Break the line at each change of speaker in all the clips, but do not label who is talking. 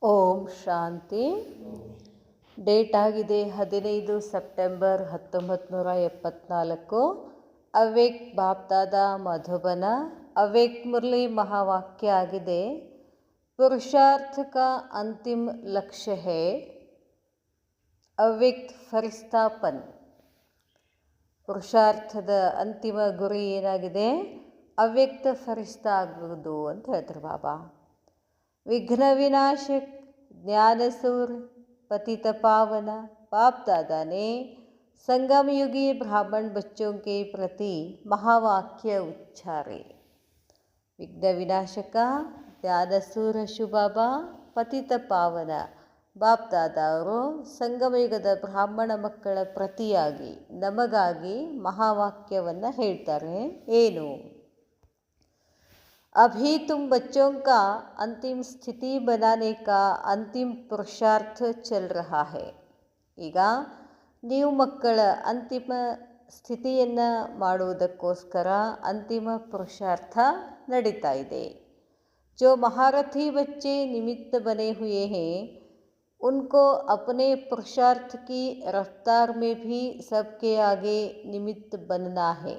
ಓಂ ಶಾಂತಿ. Date ಆಗಿದೆ 15 September 1974. ಅವ್ಯಕ್ತ ಬಾಪ್ದಾದ ಮಧುಬನ. ಅವ್ಯಕ್ತ ಮುರಳಿ ಮಹಾವಾಕ್ಯ ಆಗಿದೆ, पुरुषार्थ का अंतिम लक्ष्य है ಅವ್ಯಕ್ತ ಫರಿಸ್ತಾಪನ್. ಪುರುಷಾರ್ಥದ ಅಂತಿಮ ಗುರಿ ಏನಾಗಿದೆ? ಅವ್ಯಕ್ತ ಫರಿಸ್ತಾ ಆಗ್ಬೋದು ಅಂತ ಹೇಳ್ತಾರೆ ಬಾಬಾ. विघ्न विनाशक ज्ञानसूर पतित पावन बाप दादा ने संगम युगी ब्राह्मण बच्चों के प्रति महावाक्य उच्चारे. विघ्न विनाशक ಜ್ಞಾನಸೂರ ಶಿವಬಾಬಾ ಪತಿತ ಪಾವನ ಬಾಪ್ ದಾದಾ ಅವರು ಸಂಗಮಯುಗದ ಬ್ರಾಹ್ಮಣ ಮಕ್ಕಳ ಪ್ರತಿಯಾಗಿ ನಮಗಾಗಿ ಮಹಾವಾಕ್ಯವನ್ನು ಹೇಳ್ತಾರೆ. ಏನು? अभी तुम बच्चों का अंतिम स्थिति बनाने का अंतिम पुरुषार्थ चल रहा है. ಈಗ ನೀವು ಮಕ್ಕಳ ಅಂತಿಮ ಸ್ಥಿತಿಯನ್ನು ಮಾಡುವುದಕ್ಕೋಸ್ಕರ ಅಂತಿಮ ಪುರುಷಾರ್ಥ ನಡೀತಾ ಇದೆ. जो महारथी बच्चे निमित्त बने हुए हैं उनको अपने पुरुषार्थ की रफ्तार में भी सबके आगे निमित्त बनना है.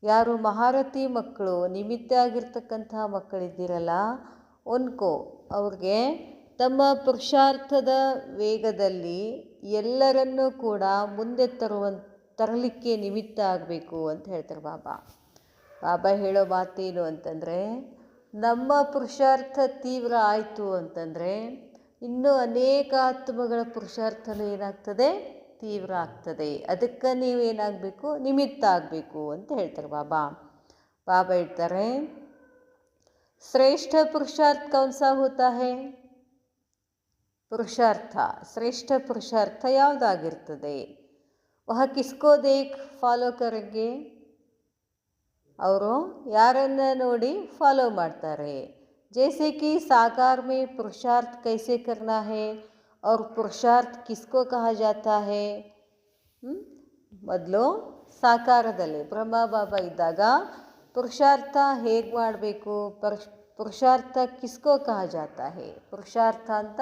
ಯಾರು ಮಹಾರಥಿ ಮಕ್ಕಳು, ನಿಮಿತ್ತ ಆಗಿರ್ತಕ್ಕಂಥ ಮಕ್ಕಳಿದ್ದೀರಲ್ಲ, ಉನ್ಕೋ ಅವ್ರಿಗೆ ತಮ್ಮ ಪುರುಷಾರ್ಥದ ವೇಗದಲ್ಲಿ ಎಲ್ಲರನ್ನೂ ಕೂಡ ಮುಂದೆ ತರಲಿಕ್ಕೆ ನಿಮಿತ್ತ ಆಗಬೇಕು ಅಂತ ಹೇಳ್ತಾರೆ ಬಾಬಾ. ಬಾಬಾ ಹೇಳೋ ಮಾತೇನು ಅಂತಂದರೆ, ನಮ್ಮ ಪುರುಷಾರ್ಥ ತೀವ್ರ ಆಯಿತು ಅಂತಂದರೆ ಇನ್ನೂ ಅನೇಕ ಆತ್ಮಗಳ ಪುರುಷಾರ್ಥನೂ ಏನಾಗ್ತದೆ? ತೀವ್ರ ಆಗ್ತದೆ. ಅದಕ್ಕೆ ನೀವೇನಾಗಬೇಕು? ನಿಮಿತ್ತ ಆಗಬೇಕು ಅಂತ ಹೇಳ್ತಾರೆ ಬಾಬಾ. ಬಾಬಾ ಹೇಳ್ತಾರೆ, ಶ್ರೇಷ್ಠ ಪುರುಷಾರ್ಥ ಕೌನ್ಸಾ ಹೋತಾ ಹೈ? ಪುರುಷಾರ್ಥ, ಶ್ರೇಷ್ಠ ಪುರುಷಾರ್ಥ ಯಾವುದಾಗಿರ್ತದೆ? ವಹ ಕಿಸ್ಕೋ ದೇಖ್ ಫಾಲೋ ಕರೆಂಗೆ? ಅವರು ಯಾರನ್ನ ನೋಡಿ ಫಾಲೋ ಮಾಡ್ತಾರೆ. ಜೈಸೆ ಕಿ ಸಾಕಾರ ಮೇ ಪುರುಷಾರ್ಥ ಕೈಸೆ ಕರ್ನಾ ಹೈ और पुरुषार्थ किसको कहा जाता है? ಮೊದಲು ಸಾಕಾರದಲ್ಲಿ ಬ್ರಹ್ಮ ಬಾಬಾ ಇದ್ದಾಗ ಪುರುಷಾರ್ಥ ಹೇಗೆ ಮಾಡಬೇಕು, ಪುರುಷಾರ್ಥ ಕಿಸ್ಕೋ ಕಹ ಜಾತಾ ಹೈ, ಪುರುಷಾರ್ಥ ಅಂತ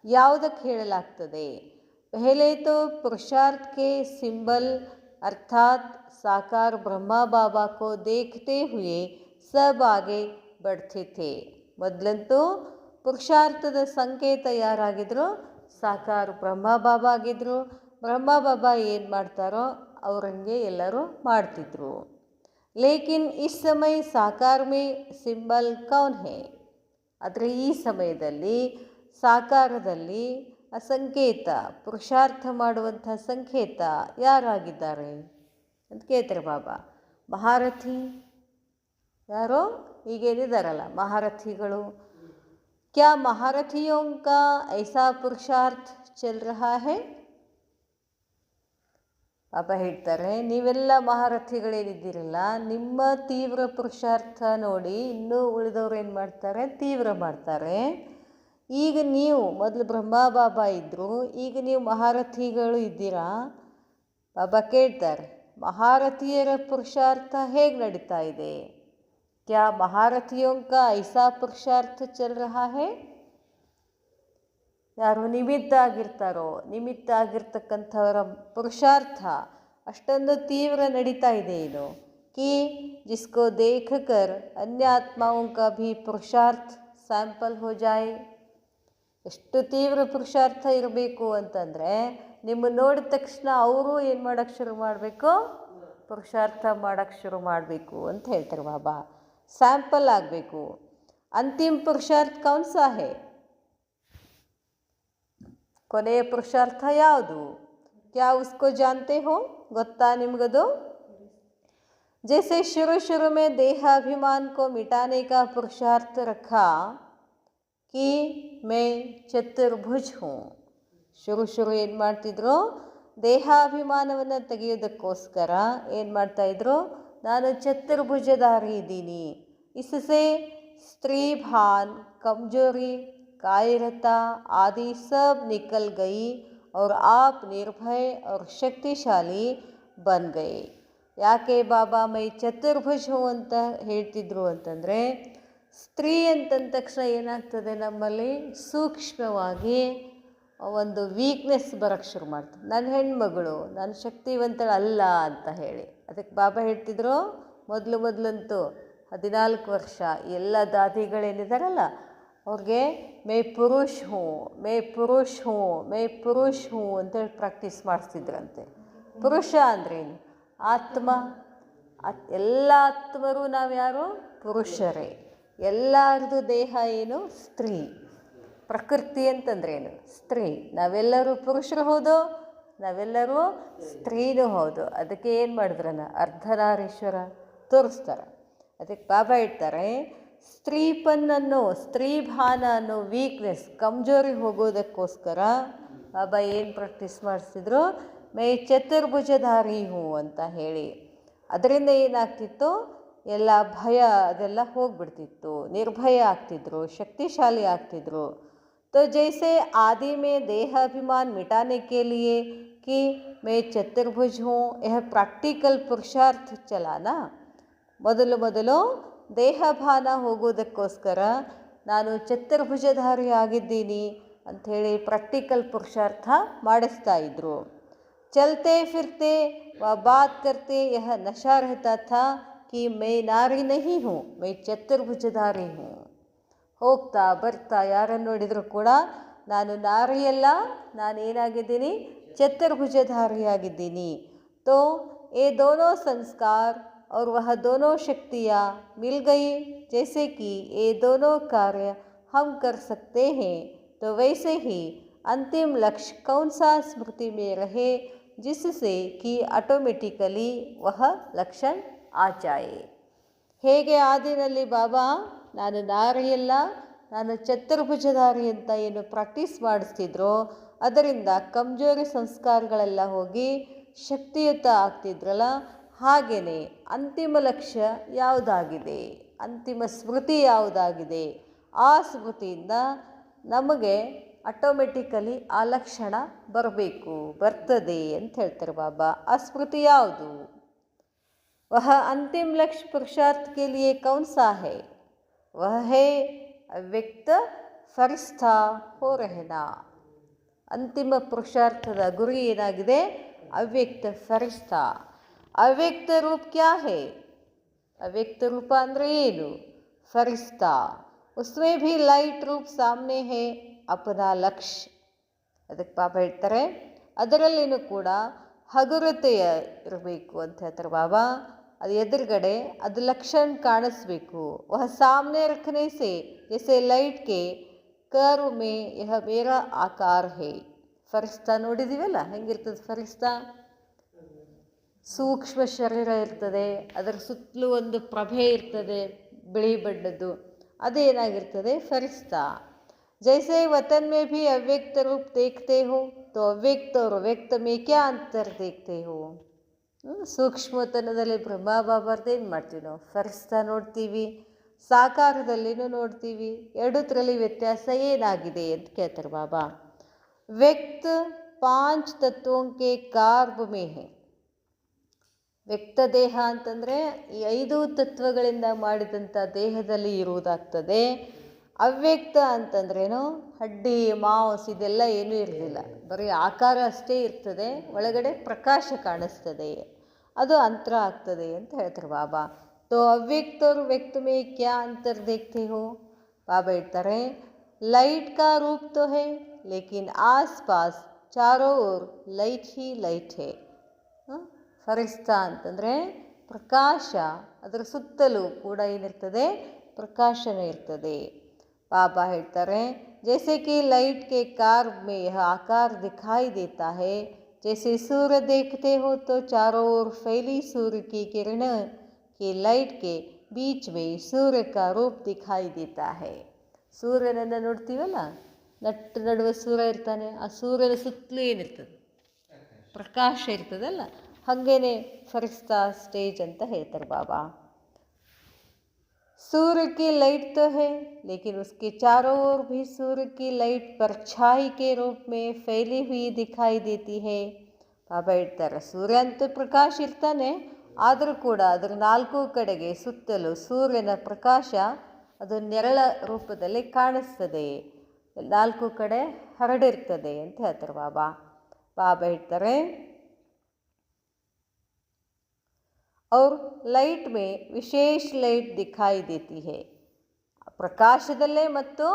ಯಾವುದಕ್ಕೆ ಹೇಳಲಾಗ್ತದೆ? ಪಹಲೆ ತೋ पुरुषार्थ के सिंबल अर्थात साकार ब्रह्मा बाबा को देखते हुए सब आगे बढ़ते थे. ಮೊದಲಂತೂ ಪುರುಷಾರ್ಥದ ಸಂಕೇತ ಯಾರಾಗಿದ್ರು? ಸಾಕಾರ ಬ್ರಹ್ಮ ಬಾಬಾ ಆಗಿದ್ರು. ಬ್ರಹ್ಮ ಬಾಬಾ ಏನು ಮಾಡ್ತಾರೋ ಅವರಂಗೆ ಎಲ್ಲರೂ ಮಾಡ್ತಿದ್ರು. ಲೇಕಿನ್ ಇಸ್ ಸಮಯ ಸಾಕಾರ ಮೇ ಸಿಂಬಲ್ ಕೌನ್ ಹೇ? ಆದರೆ ಈ ಸಮಯದಲ್ಲಿ ಸಾಕಾರದಲ್ಲಿ ಆ ಸಂಕೇತ, ಪುರುಷಾರ್ಥ ಮಾಡುವಂಥ ಸಂಕೇತ ಯಾರಾಗಿದ್ದಾರೆ ಅಂತ ಕೇಳ್ತಾರೆ ಬಾಬಾ. ಮಹಾರಥಿ ಯಾರೋ ಈಗೇನಿದ್ದಾರಲ್ಲ ಮಹಾರಥಿಗಳು. क्या महारथियों का ऐसा पुरुषार्थ चल रहा है? ಬಾಬಾ ಹೇಳ್ತಾರೆ, ನೀವೆಲ್ಲ ಮಹಾರಥಿಗಳೇನಿದ್ದೀರಲ್ಲ, ನಿಮ್ಮ ತೀವ್ರ ಪುರುಷಾರ್ಥ ನೋಡಿ ಇನ್ನೂ ಉಳಿದವರು ಏನು ಮಾಡ್ತಾರೆ? ತೀವ್ರ ಮಾಡ್ತಾರೆ. ಈಗ ನೀವು ಮೊದಲು ಬ್ರಹ್ಮ ಬಾಬಾ ಇದ್ದರು, ಈಗ ನೀವು ಮಹಾರಥಿಗಳು ಇದ್ದೀರಾ. ಬಾಬಾ ಕೇಳ್ತಾರೆ, ಮಹಾರಥಿಯರ ಪುರುಷಾರ್ಥ ಹೇಗೆ ನಡೀತಾ ಇದೆ? क्या महारथियों का ऐसा पुरुषार्थ चल रहा है? ಯಾರು ನಿಮಿತ್ತ ಆಗಿರ್ತಾರೋ, ನಿಮಿತ್ತ ಆಗಿರ್ತಕ್ಕಂಥವರ ಪುರುಷಾರ್ಥ ಅಷ್ಟೊಂದು ತೀವ್ರ ನಡೀತಾ ಇದೆ. ಏನು ಕಿ ಜಿಸ್ಕೋ ದೇಖ ಕರ್ ಅನ್ಯ ಆತ್ಮಾओं का भी पुरुषार्थ ಸ್ಯಾಂಪಲ್ ಹೋ ಜಾಯೆ. ಎಷ್ಟು ತೀವ್ರ ಪುರುಷಾರ್ಥ ಇರಬೇಕು ಅಂತಂದರೆ, ನಿಮ್ಮ ನೋಡಿದ ತಕ್ಷಣ ಅವರು ಏನು ಮಾಡೋಕ್ಕೆ ಶುರು ಮಾಡಬೇಕು? ಪುರುಷಾರ್ಥ ಮಾಡೋಕ್ಕೆ ಶುರು ಮಾಡಬೇಕು ಅಂತ ಹೇಳ್ತಾರೆ ಬಾಬಾ. ಸ್ಯಾಂಪಲ್ ಆಗಬೇಕು. ಅಂತಿಮ ಪುರುಷಾರ್ಥ ಕೌನ್ಸಾ ಹೈ? ಕೊನೆಯ ಪುರುಷಾರ್ಥ ಯಾವುದು? ಕ್ಯಾ ಉಸ್ಕೋ ಜಾನ್ತೆ ಹೋ? ಗೊತ್ತಾ ನಿಮಗದು? ಜೈಸೆ ಶುರು ಮೇ ದೇಹಾಭಿಮಾನ್ ಕೋ ಮಿಟಾನೆ ಕಾ ಪುರುಷಾರ್ಥ ರಖಾ ಕಿ ಮೈ ಚತುರ್ಭುಜ್ ಹೂँ. ಶುರು ಏನು ಮಾಡ್ತಿದ್ರು? ದೇಹಾಭಿಮಾನವನ್ನು ತೆಗೆಯೋದಕ್ಕೋಸ್ಕರ ಏನು ಮಾಡ್ತಾಯಿದ್ರು? ನಾನು ಚತುರ್ಭುಜಧಾರಿ ಇದ್ದೀನಿ. इससे स्त्री भान, कमजोरी, कायरता आदि सब निकल गई और आप निर्भय और शक्तिशाली बन गए. ಯಾಕೆ ಬಾಬಾ ಮೈ ಚತುರ್ಭುಜ ಅಂತ ಹೇಳ್ತಿದ್ರು ಅಂತಂದರೆ, ಸ್ತ್ರೀ ಅಂತಂದ ತಕ್ಷಣ ಏನಾಗ್ತದೆ, ನಮ್ಮಲ್ಲಿ ಸೂಕ್ಷ್ಮವಾಗಿ ಒಂದು ವೀಕ್ನೆಸ್ ಬರೋಕ್ಕೆ ಶುರು ಮಾಡ್ತದೆ. ನನ್ನ ಹೆಣ್ಮಗಳು, ನಾನು ಶಕ್ತಿವಂತಳಲ್ಲ ಅಂತ ಹೇಳಿ. ಅದಕ್ಕೆ ಬಾಬಾ ಹೇಳ್ತಿದ್ರು, ಮೊದಲಂತೂ 14 ವರ್ಷ ಎಲ್ಲ ದಾದಿಗಳೇನಿದಾರಲ್ಲ ಅವ್ರಿಗೆ ಮೇ ಪುರುಷ್ ಹೂ ಅಂತೇಳಿ ಪ್ರಾಕ್ಟೀಸ್ ಮಾಡಿಸ್ತಿದ್ರಂತೆ. ಪುರುಷ ಅಂದ್ರೇನು? ಆತ್ಮ. ಎಲ್ಲ ಆತ್ಮರು ನಾವು ಯಾರು? ಪುರುಷರೇ. ಎಲ್ಲರದು ದೇಹ ಏನು? ಸ್ತ್ರೀ. ಪ್ರಕೃತಿ ಅಂತಂದ್ರೇನು? ಸ್ತ್ರೀ. ನಾವೆಲ್ಲರೂ ಪುರುಷರು ಹೌದು, ನಾವೆಲ್ಲರೂ ಸ್ತ್ರೀನೂ ಹೌದು. ಅದಕ್ಕೆ ಏನು ಮಾಡಿದ್ರನ ಅರ್ಧನಾರೀಶ್ವರ ತೋರಿಸ್ತಾರೆ. ಅದಕ್ಕೆ ಬಾಬಾ ಹೇಳ್ತಾರೆ, ಸ್ತ್ರೀ ಭಾನ ಅನ್ನೋ ವೀಕ್ನೆಸ್, ಕಮ್ಜೋರಿ ಹೋಗೋದಕ್ಕೋಸ್ಕರ ಬಾಬಾ ಏನು ಪ್ರಾಕ್ಟೀಸ್ ಮಾಡಿಸ್ತಿದ್ರು? ಮೈ ಚತುರ್ಭುಜಧಾರಿ ಹೂ ಅಂತ ಹೇಳಿ. ಅದರಿಂದ ಏನಾಗ್ತಿತ್ತು? ಎಲ್ಲ ಭಯ ಅದೆಲ್ಲ ಹೋಗ್ಬಿಡ್ತಿತ್ತು, ನಿರ್ಭಯ ಆಗ್ತಿದ್ರು, ಶಕ್ತಿಶಾಲಿ ಆಗ್ತಿದ್ರು. तो जैसे आदि में देहाभिमान मिटाने के लिए कि मैं चतुर्भुज हूँ, यह प्रैक्टिकल पुरुषार्थ चला ना. ಮೊದಲು ದೇಹಭಾನ ಹೋಗೋದಕ್ಕೋಸ್ಕರ ನಾನು ಚತುರ್ಭುಜಧಾರಿ ಆಗಿದ್ದೀನಿ ಅಂಥೇಳಿ ಪ್ರಾಕ್ಟಿಕಲ್ ಪುರುಷಾರ್ಥ ಮಾಡಿಸ್ತಾ ಇದ್ರು. ಚಲ್ತೆ ಫಿರ್ತೆ ವ ಬಾತ್ ಕರ್ತೆ ಯಹ ನಶಾ रहता था कि मैं नारी नहीं हूँ, मैं ಚತುರ್ಭುಜಧಾರಿ हूँ. ಹೋಗ್ತಾ ಬರ್ತಾ ಯಾರನ್ನು ನೋಡಿದರೂ ಕೂಡ ನಾನು ನಾರಿಯಲ್ಲ, ನಾನೇನಾಗಿದ್ದೀನಿ? ಚತುರ್ಭುಜಧಾರಿಯಾಗಿದ್ದೀನಿ. तो ये दोनों संस्कार और वह दोनों शक्तियाँ मिल गई, जैसे कि ये दोनों कार्य हम कर सकते हैं, तो वैसे ही अंतिम लक्ष्य कौन सा स्मृति में रहे जिससे कि ऑटोमेटिकली वह लक्षण आ जाए. ಹೇಗೆ ಆದಿನಲ್ಲಿ ಬಾಬಾ ನಾನು ನಾರಿಯಲ್ಲ, ನಾನು ಚತುರ್ಭುಜಧಾರಿ ಅಂತ ಏನು ಪ್ರಾಕ್ಟೀಸ್ ಮಾಡಿಸ್ತಿದ್ರೋ ಅದರಿಂದ ಕಮ್ಜೋರಿ ಸಂಸ್ಕಾರಗಳೆಲ್ಲ ಹೋಗಿ ಶಕ್ತಿಯುತ ಆಗ್ತಿದ್ರಲ್ಲ, ಹಾಗೆಯೇ ಅಂತಿಮ ಲಕ್ಷ್ಯ ಯಾವುದಾಗಿದೆ, ಅಂತಿಮ ಸ್ಮೃತಿ ಯಾವುದಾಗಿದೆ, ಆ ಸ್ಮೃತಿಯಿಂದ ನಮಗೆ ಆಟೋಮೆಟಿಕಲಿ ಆ ಲಕ್ಷಣ ಬರ್ತದೆ ಅಂತ ಹೇಳ್ತಾರೆ ಬಾಬಾ. ಆ ಸ್ಮೃತಿ ಯಾವುದು? वह अंतिम लक्ष्य पुरुषार्थ के लिए कौन सा है? वह है ಅವ್ಯಕ್ತ ಫರಿಷ್ಠಾ ಹೋ रहना. ಅಂತಿಮ ಪುರುಷಾರ್ಥದ ಗುರಿ ಏನಾಗಿದೆ? ಅವ್ಯಕ್ತ ಫರಿಷ್ಠ. ಅವ್ಯಕ್ತ ರೂಪ ಕ್ಯಾ ಹೈ? ಅವ್ಯಕ್ತ ರೂಪ ಅಂದರೆ ಏನು? ಫರಿಷ್ಠ. ಉಸ್ಮೇ ಭಿ ಲೈಟ್ ರೂಪ ಸಾಮ್ನೆ ಹೈ ಅಪನಾ ಲಕ್ಷ್ಯ. ಅದಕ್ಕೆ ಬಾಬಾ ಹೇಳ್ತಾರೆ, ಅದರಲ್ಲಿನೂ ಕೂಡ ಹಗುರತೆಯ ಇರಬೇಕು ಅಂತ ಹೇಳ್ತಾರೆ ಬಾಬಾ. ಅದು ಎದುರುಗಡೆ ಅದು ಲಕ್ಷಣ ಕಾಣಿಸ್ಬೇಕು. ವಹ ಸಾಮ್ನೆ ರಖನೆ ಸೆ ಜೈಸೆ ಲೈಟ್ ಕೆ ಕರ್ವ್ ಮೇ ಯಹ ಮೇರಾ ಆಕಾರ ಹೇ. ಫರಿಷ್ಠಾ ನೋಡಿದ್ದೀವಲ್ಲ ಹೆಂಗಿರ್ತದೆ? ಫರಿಷ್ಠಾ ಸೂಕ್ಷ್ಮ ಶರೀರ ಇರ್ತದೆ, ಅದರ ಸುತ್ತಲೂ ಒಂದು ಪ್ರಭೆ ಇರ್ತದೆ ಬಿಳಿ ಬಣ್ಣದ್ದು, ಅದೇನಾಗಿರ್ತದೆ? ಫರಿಷ್ಠಾ. जैसे वतन में भी अव्यक्त रूप देखते हो, तो अव्यक्त और व्यक्त में क्या अंतर देखते हो? ಸೂಕ್ಷ್ಮತನದಲ್ಲಿ ಬ್ರಹ್ಮ ಬಾಬಾರ್ದೇನು ಮಾಡ್ತೀವಿ ನಾವು? ಫರಿಷ್ಠ ನೋಡ್ತೀವಿ, ಸಾಕಾರದಲ್ಲಿನೂ ನೋಡ್ತೀವಿ. ಎರಡೂದ್ರಲ್ಲಿ ವ್ಯತ್ಯಾಸ ಏನಾಗಿದೆ ಅಂತ ಕೇಳ್ತಾರೆ ಬಾಬಾ. ವ್ಯಕ್ತ 5 ತತ್ವೋಂ ಕೆ ಕಾರ್ಬ್ ಮೇ ಹೈ. ವ್ಯಕ್ತ ದೇಹ ಅಂತಂದರೆ ಈ 5 ತತ್ವಗಳಿಂದ ಮಾಡಿದಂಥ ದೇಹದಲ್ಲಿ ಇರುವುದಾಗ್ತದೆ. ಅವ್ಯಕ್ತ ಅಂತಂದ್ರೇನು? ಹಡ್ಡಿ ಮಾಂಸ ಇದೆಲ್ಲ ಏನೂ ಇರಲಿಲ್ಲ, ಬರೀ ಆಕಾರ ಅಷ್ಟೇ ಇರ್ತದೆ, ಒಳಗಡೆ ಪ್ರಕಾಶ ಕಾಣಿಸ್ತದೆ, ಅದು ಅಂತರ ಆಗ್ತದೆ ಅಂತ ಹೇಳ್ತಾರೆ ಬಾಬಾ. ತೋ ಅವ್ಯಕ್ತ और व्यक्त में क्या अंतर देखते हो? ಬಾಬಾ ಹೇಳ್ತಾರೆ, ಲೈಟ್ ಕಾ ರೂಪ್ ತೋ ಹೈ ಲೇಕಿನ್ ಆಸ್ ಪಾಸ್ ಚಾರೋ ಓರ್ ಲೈಟ್ ಹಿ ಲೈಟ್ ಹೈ. ಫರಿಷ್ಠ ಅಂತಂದರೆ ಪ್ರಕಾಶ, ಅದರ ಸುತ್ತಲೂ ಕೂಡ ಏನಿರ್ತದೆ? ಪ್ರಕಾಶನೇ ಇರ್ತದೆ. बाबा ಹೇಳ್ತಾರೆ, जैसे कि लाइट के कार्ब में यह आकार दिखाई देता है, जैसे सूर्य देखते हो तो चारों ओर फैली सूर्य की किरणों के लाइट के बीच में सूर्य का रूप दिखाई देता है. ಸೂರ್ಯನನ್ನು ನೋಡ್ತೀವಲ್ಲ, ನಡುವೆ ಸೂರ್ಯ ಇರ್ತಾನೆ, ಆ ಸೂರ್ಯನ ಸುತ್ತಲೂ ಏನಿರ್ತದೆ? ಪ್ರಕಾಶ ಇರ್ತದಲ್ಲ, ಹಾಗೇನೆ ಫರಿಷ್ಠಾ ಸ್ಟೇಜ್ ಅಂತ ಹೇಳ್ತಾರೆ ಬಾಬಾ. सूर्य की लाइट तो है, लेकिन उसके चारों ओर भी सूर्य की लाइट परछाई के रूप में फैली हुई दिखाई देती है. ಬಾಬಾ ಹೇಳ್ತಾರೆ, ಸೂರ್ಯ ಅಂತೂ ಪ್ರಕಾಶ ಇರ್ತಾನೆ, ಆದರೂ ಕೂಡ ಅದರ 4 ಕಡೆಗೆ ಸುತ್ತಲೂ ಸೂರ್ಯನ ಪ್ರಕಾಶ ಅದು ನೆರಳ ರೂಪದಲ್ಲಿ ಕಾಣಿಸ್ತದೆ, 4 ಕಡೆ ಹರಡಿರ್ತದೆ ಅಂತ ಹೇಳ್ತಾರೆ ಬಾಬಾ. ಬಾಬಾ ಹೇಳ್ತಾರೆ, और लाइट में विशेष लाइट दिखाई देती है. ಪ್ರಕಾಶದಲ್ಲೇ ಮತ್ತು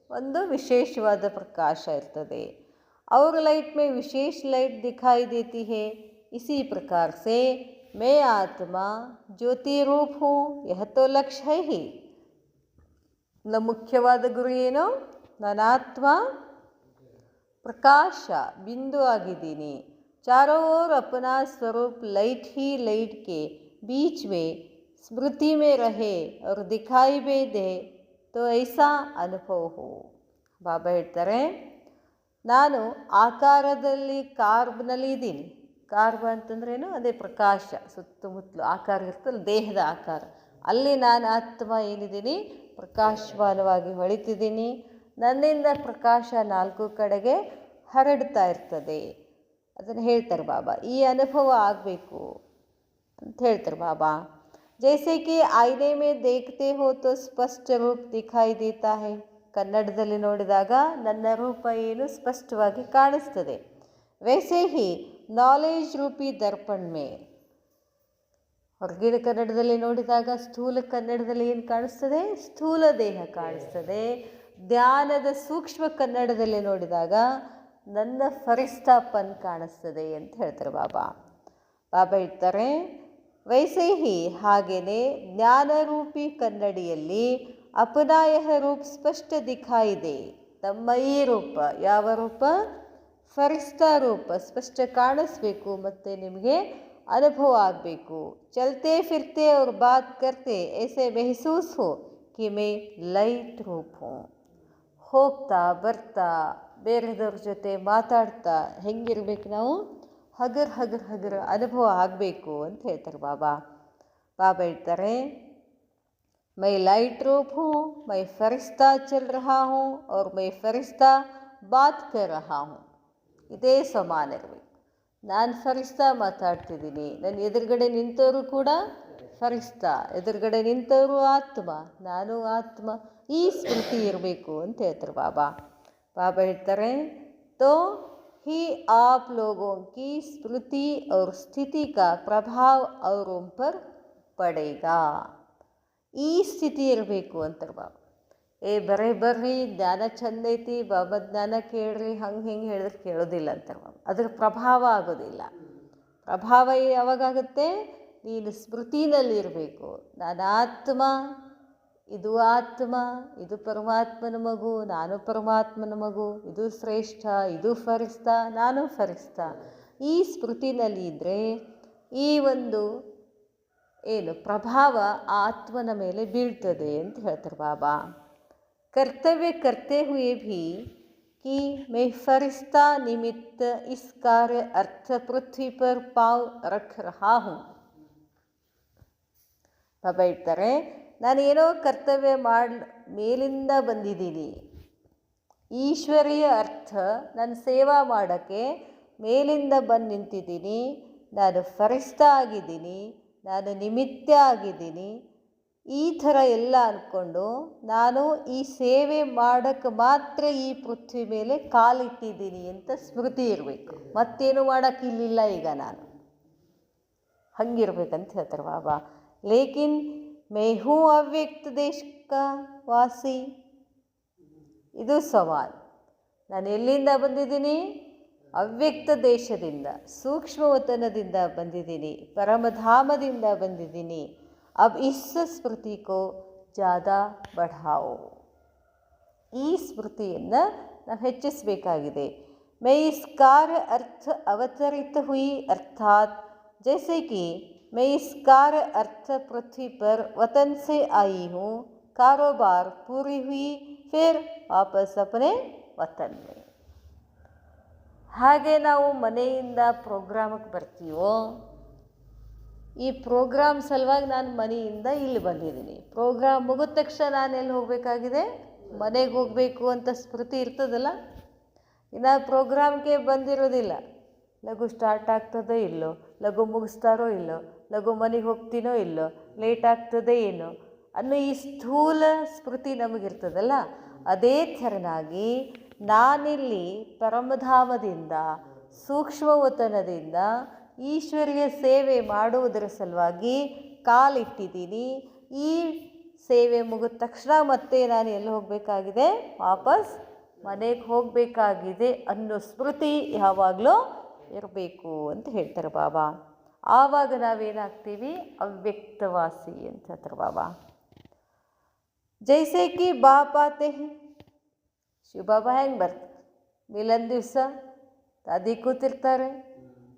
ಒಂದು ವಿಶೇಷವಾದ ಪ್ರಕಾಶ ಇರ್ತದೆ. और लाइट में विशेष लाइट दिखाई देती है. इसी प्रकार से मैं आत्मा ज्योति रूप हूँ, यह तो लक्ष्य है ही. ಮುಖ್ಯವಾದ ಗುರಿ ಏನು? ನಾನಾತ್ಮ ಪ್ರಕಾಶ ಬಿಂದು ಆಗಿದ್ದೀನಿ. चारों ओर अपना स्वरूप लाइट ही लाइट के बीच में स्मृति में रहे और दिखाई भी दे तो ऐसा अनुभव हो. ಬಾಬಾ ಹೇಳ್ತಾರೆ, ನಾನು ಆಕಾರದಲ್ಲಿ ಕಾರ್ಬ್ನಲ್ಲಿ ಇದ್ದೀನಿ. ಕಾರ್ಬ್ ಅಂತಂದ್ರೇನು? ಅದೇ ಪ್ರಕಾಶ, ಸುತ್ತಮುತ್ತಲು ಆಕಾರ ಇರ್ತಲ್ಲ, ದೇಹದ ಆಕಾರ. ಅಲ್ಲಿ ನಾನು ಆತ್ಮ ಏನಿದ್ದೀನಿ, ಪ್ರಕಾಶಮಾನವಾಗಿ ಹೊಳಿತಿದ್ದೀನಿ. ನನ್ನಿಂದ ಪ್ರಕಾಶ 4 ಕಡೆಗೆ ಹರಡ್ತಾ ಇರ್ತದೆ. ಅದನ್ನು ಹೇಳ್ತಾರೆ ಬಾಬಾ. ಈ ಅನುಭವ ಆಗಬೇಕು ಅಂತ ಹೇಳ್ತಾರೆ ಬಾಬಾ. ಜೈಸೆ ಕಿ ಆಯ್ನೆ ಮೇ ದೇಖ್ತೆ ಹೋ ತೋ ಸ್ಪಷ್ಟ ರೂಪ ದಿಖಾಯಿ ದೇತಾ ಹೈ. ಕನ್ನಡದಲ್ಲಿ ನೋಡಿದಾಗ ನನ್ನ ರೂಪ ಏನು ಸ್ಪಷ್ಟವಾಗಿ ಕಾಣಿಸ್ತದೆ. ವೈಸೆ ಹಿ ನಾಲೆಜ್ ರೂಪಿ ದರ್ಪಣ್ ಮೇ. ಹೊರಗಿನ ಕನ್ನಡದಲ್ಲಿ ನೋಡಿದಾಗ ಸ್ಥೂಲ ಕನ್ನಡದಲ್ಲಿ ಏನು ಕಾಣಿಸ್ತದೆ? ಸ್ಥೂಲ ದೇಹ ಕಾಣಿಸ್ತದೆ. ಜ್ಞಾನದ ಸೂಕ್ಷ್ಮ ಕನ್ನಡದಲ್ಲಿ ನೋಡಿದಾಗ ನನ್ನ ಫರಿಸ್ತಾಪನ್ ಕಾಣಿಸ್ತದೆ ಅಂತ ಹೇಳ್ತಾರೆ ಬಾಬಾ. ಬಾಬಾ ಹೇಳ್ತಾರೆ, ವೈಸೆ ಹಿ ಹಾಗೇನೆ ಜ್ಞಾನರೂಪಿ ಕನ್ನಡಿಯಲ್ಲಿ ಅಪನಾಯಹ ರೂಪ ಸ್ಪಷ್ಟ ದಿಖಾಯಿ ದೆ. ತಮ್ಮ ಈ ರೂಪ, ಯಾವ ರೂಪ? ಫರಿಸ್ತಾ ರೂಪ ಸ್ಪಷ್ಟ ಕಾಣಿಸ್ಬೇಕು ಮತ್ತು ನಿಮಗೆ ಅನುಭವ ಆಗಬೇಕು. ಚಲ್ತೆ ಫಿರ್ತೆ ಅವ್ರ ಬಾತ್ ಕರ್ತೆ ऐसे महसूस हो कि मैं ಲೈಟ್ ರೂಪ ಹೂँ. ಹೋಗ್ತಾ ಬರ್ತಾ ಬೇರೆದವ್ರ ಜೊತೆ ಮಾತಾಡ್ತಾ ಹೆಂಗಿರ್ಬೇಕು ನಾವು? ಹಗರ್ ಅನುಭವ ಆಗಬೇಕು ಅಂತ ಹೇಳ್ತಾರೆ ಬಾಬಾ. ಬಾಬಾ ಹೇಳ್ತಾರೆ, ಮೈ ಲೈಟ್ ರೂಪ ಹೂँ, ಮೈ ಫರಿಸ್ತಾ ಚಲ್ ರಹಾ ಹೂँ और ಮೈ ಫರಿಸ್ತಾ ಬಾತ್ ಕರ್ ರಹಾ ಹೂँ. ಇದೇ ಸಮಾನ ಇರಬೇಕು. ನಾನು ಫರಿಸ್ತಾ ಮಾತಾಡ್ತಿದ್ದೀನಿ, ನನ್ನ ಎದುರುಗಡೆ ನಿಂತವರು ಕೂಡ ಫರಿಸ್ತಾ, ಎದುರುಗಡೆ ನಿಂತವರು ಆತ್ಮ, ನಾನು ಆತ್ಮ. ಈ ಸ್ಮೃತಿ ಇರಬೇಕು ಅಂತ ಹೇಳ್ತಾರೆ ಬಾಬಾ. ಬಾಬಾ ಹೇಳ್ತಾರೆ, तो ही आप लोगों की स्मृति और स्थिति का प्रभाव औरों पर पड़ेगा. ಈ ಸ್ಥಿತಿ ಇರಬೇಕು ಅಂತಾರೆ ಬಾಬಾ. ಬರ್ರಿ ಜ್ಞಾನ ಚಂದ ಐತಿ, ಬಾಬಾ ಜ್ಞಾನ ಕೇಳ್ರಿ, ಹಿಂಗೆ ಹೇಳಿದ್ರೆ ಕೇಳೋದಿಲ್ಲ ಅಂತಾರೆ ಬಾಬಾ. ಅದ್ರ ಪ್ರಭಾವ ಆಗೋದಿಲ್ಲ. ಪ್ರಭಾವ ಯಾವಾಗಾಗುತ್ತೆ? ನೀನು ಸ್ಮೃತಿನಲ್ಲಿ ಇರಬೇಕು. ನಾನು ಆತ್ಮ, ಇದು ಆತ್ಮ, ಇದು ಪರಮಾತ್ಮನ ಮಗು, ನಾನು ಪರಮಾತ್ಮನ ಮಗು, ಇದು ಶ್ರೇಷ್ಠ, ಇದು ಫರಿಸ್ತ, ನಾನು ಫರಿಸ್ತ. ಈ ಸ್ಮೃತಿನಲ್ಲಿ ಇದ್ದರೆ ಈ ಒಂದು ಏನು ಪ್ರಭಾವ ಆತ್ಮನ ಮೇಲೆ ಬೀಳ್ತದೆ ಅಂತ ಹೇಳ್ತಾರೆ ಬಾಬಾ. ಕರ್ತವ್ಯ ಕರ್ತೆ ಹುಯೇ ಭಿ कि मैं फरिश्ता निमित्त इस कार्य अर्थ पृथ्वी पर पाव रख रहा हूँ. ಬಾಬಾ ಹೇಳ್ತಾರೆ, ನಾನೇನೋ ಕರ್ತವ್ಯ ಮೇಲಿಂದ ಬಂದಿದ್ದೀನಿ. ಈಶ್ವರೀಯ ಅರ್ಥ ನನ್ನ ಸೇವಾ ಮಾಡೋಕ್ಕೆ ಮೇಲಿಂದ ಬಂದು ನಿಂತಿದ್ದೀನಿ. ನಾನು ಫರಿಸ್ತಾ ಆಗಿದ್ದೀನಿ, ನಾನು ನಿಮಿತ್ತ ಆಗಿದ್ದೀನಿ. ಈ ಥರ ಎಲ್ಲ ಅಂದ್ಕೊಂಡು ನಾನು ಈ ಸೇವೆ ಮಾಡೋಕ್ಕೆ ಮಾತ್ರ ಈ ಪೃಥ್ವಿ ಮೇಲೆ ಕಾಲಿಟ್ಟಿದ್ದೀನಿ ಅಂತ ಸ್ಮೃತಿ ಇರಬೇಕು. ಮತ್ತೇನು ಮಾಡೋಕ್ಕೆ ಇಲ್ಲಿಲ್ಲ ಈಗ ನಾನು, ಹಂಗಿರ್ಬೇಕಂತ ಹೇಳ್ತಾರೆ ಬಾಬಾ. ಲೇಕಿನ್ ಮೈ ಹೂ ಅವ್ಯಕ್ತ ದೇಶ ಕಾ ವಾಸಿ. ಇದು ಸವಾಲ್. ನಾನು ಎಲ್ಲಿಂದ ಬಂದಿದ್ದೀನಿ? ಅವ್ಯಕ್ತ ದೇಶದಿಂದ, ಸೂಕ್ಷ್ಮವತನದಿಂದ ಬಂದಿದ್ದೀನಿ, ಪರಮಧಾಮದಿಂದ ಬಂದಿದ್ದೀನಿ. अब इस स्मृति को ज़्यादा बढ़ाओ. ಈ ಸ್ಮೃತಿಯನ್ನು ನಾವು ಹೆಚ್ಚಿಸಬೇಕಾಗಿದೆ. मैं इस कार्य अर्थ अवतरित हुई अर्थात जैसे कि मैं इस कार्य अर्थ पृथ्वी पर वतन से आई हूँ, कारोबार पूरी हुई फिर वापस अपने वतन में. ಹಾಗೆ ನಾವು ಮನೆಯಿಂದ ಪ್ರೋಗ್ರಾಮಕ್ಕೆ ಬರ್ತೀವೋ, ಈ ಪ್ರೋಗ್ರಾಮ್ ಸಲುವಾಗಿ ನಾನು ಮನೆಯಿಂದ ಇಲ್ಲಿ ಬಂದಿದ್ದೀನಿ. ಪ್ರೋಗ್ರಾಮ್ ಮುಗಿದ ತಕ್ಷಣ ನಾನು ಎಲ್ಲಿ ಹೋಗಬೇಕಾಗಿದೆ? ಮನೆಗೆ ಹೋಗಬೇಕು ಅಂತ ಸ್ಮೃತಿ ಇರ್ತದಲ್ಲ. ಇನ್ನು ಪ್ರೋಗ್ರಾಮ್ಗೆ ಬಂದಿರೋದಿಲ್ಲ. ಲಘು ಸ್ಟಾರ್ಟ್ ಆಗ್ತದೋ ಇಲ್ಲೋ, ಲಘು ಮುಗಿಸ್ತಾರೋ ಇಲ್ಲೋ, ಲಘು ಮನೆಗೆ ಹೋಗ್ತೀನೋ ಇಲ್ಲೋ, ಲೇಟ್ ಆಗ್ತದೆ ಏನೋ, ಅನ್ನೋ ಈ ಸ್ಥೂಲ ಸ್ಮೃತಿ ನಮಗಿರ್ತದಲ್ಲ, ಅದೇ ಥರನಾಗಿ ನಾನಿಲ್ಲಿ ಪರಮಧಾಮದಿಂದ ಸೂಕ್ಷ್ಮವತನದಿಂದ ಈಶ್ವರಿಯ ಸೇವೆ ಮಾಡುವುದರ ಸಲುವಾಗಿ ಕಾಲಿಟ್ಟಿದ್ದೀನಿ. ಈ ಸೇವೆ ಮುಗಿದ ತಕ್ಷಣ ಮತ್ತೆ ನಾನು ಎಲ್ಲಿ ಹೋಗಬೇಕಾಗಿದೆ? ವಾಪಸ್ ಮನೆಗೆ ಹೋಗಬೇಕಾಗಿದೆ ಅನ್ನೋ ಸ್ಮೃತಿ ಯಾವಾಗಲೂ ಇರಬೇಕು ಅಂತ ಹೇಳ್ತಾರೆ ಬಾಬಾ. ಆವಾಗ ನಾವೇನಾಗ್ತೀವಿ? ಅವ್ಯಕ್ತವಾಸಿ ಅಂತ ಹೇಳ್ತಾರೆ ಬಾಬಾ. ಜೈಸೆ ಕಿ ಬಾಪ್ ಆತೆ ಹಿ, ಶಿವಬಾಬಾ ಹೆಂಗೆ ಬರ್ತಾರೆ? ಮಿಲನ್ ದಿವಸ ದಾದಿ ಕೂತಿರ್ತಾರೆ,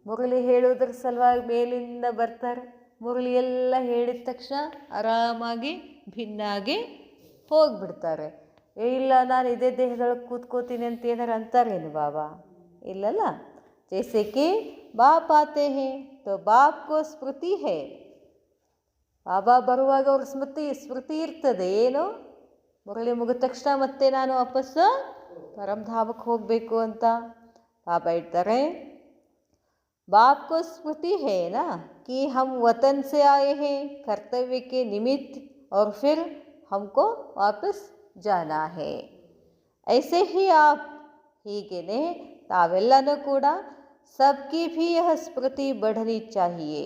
ಮುರಳಿ ಹೇಳೋದ್ರ ಸಲುವಾಗಿ ಮೇಲಿಂದ ಬರ್ತಾರೆ. ಮುರಳಿ ಎಲ್ಲ ಹೇಳಿದ ತಕ್ಷಣ ಆರಾಮಾಗಿ ಭಿನ್ನಾಗಿ ಹೋಗಿಬಿಡ್ತಾರೆ. ಇಲ್ಲ ನಾನು ಇದೇ ದೇಹದೊಳಗೆ ಕೂತ್ಕೋತೀನಿ ಅಂತ ಏನಾರು ಅಂತಾರೇನು ಬಾಬಾ? ಇಲ್ಲಲ್ಲ. ಜೈಸೆ ಕಿ ಬಾಪ್ ಆತೆ ಹೇ ತೋ ಬಾಪ್ ಕೋ ಸ್ಮೃತಿ ಹೇ. ಬಾಬಾ ಬರುವಾಗ ಅವ್ರ ಸ್ಮೃತಿ ಇರ್ತದೆ. ಏನು? ಮುರಳಿ ಮುಗಿದ ತಕ್ಷಣ ಮತ್ತೆ ನಾನು ವಾಪಸ್ಸು ಪರಮಧಾಮಕ್ಕೆ ಹೋಗಬೇಕು ಅಂತ. ಬಾಬಾ ಹೇಳ್ತಾರೆ, बाप को स्मृति है ना कि हम वतन से आए हैं कर्तव्य के निमित्त और फिर हमको वापस जाना है. ऐसे ही आप ಹೀಗೇನೆ ತಾವೆಲ್ಲನೂ ಕೂಡ ಸಬ್ಕಿ ಭಿ ಯಹ ಸ್ಮೃತಿ ಬಢನಿ ಚಾಹಿಯೇ.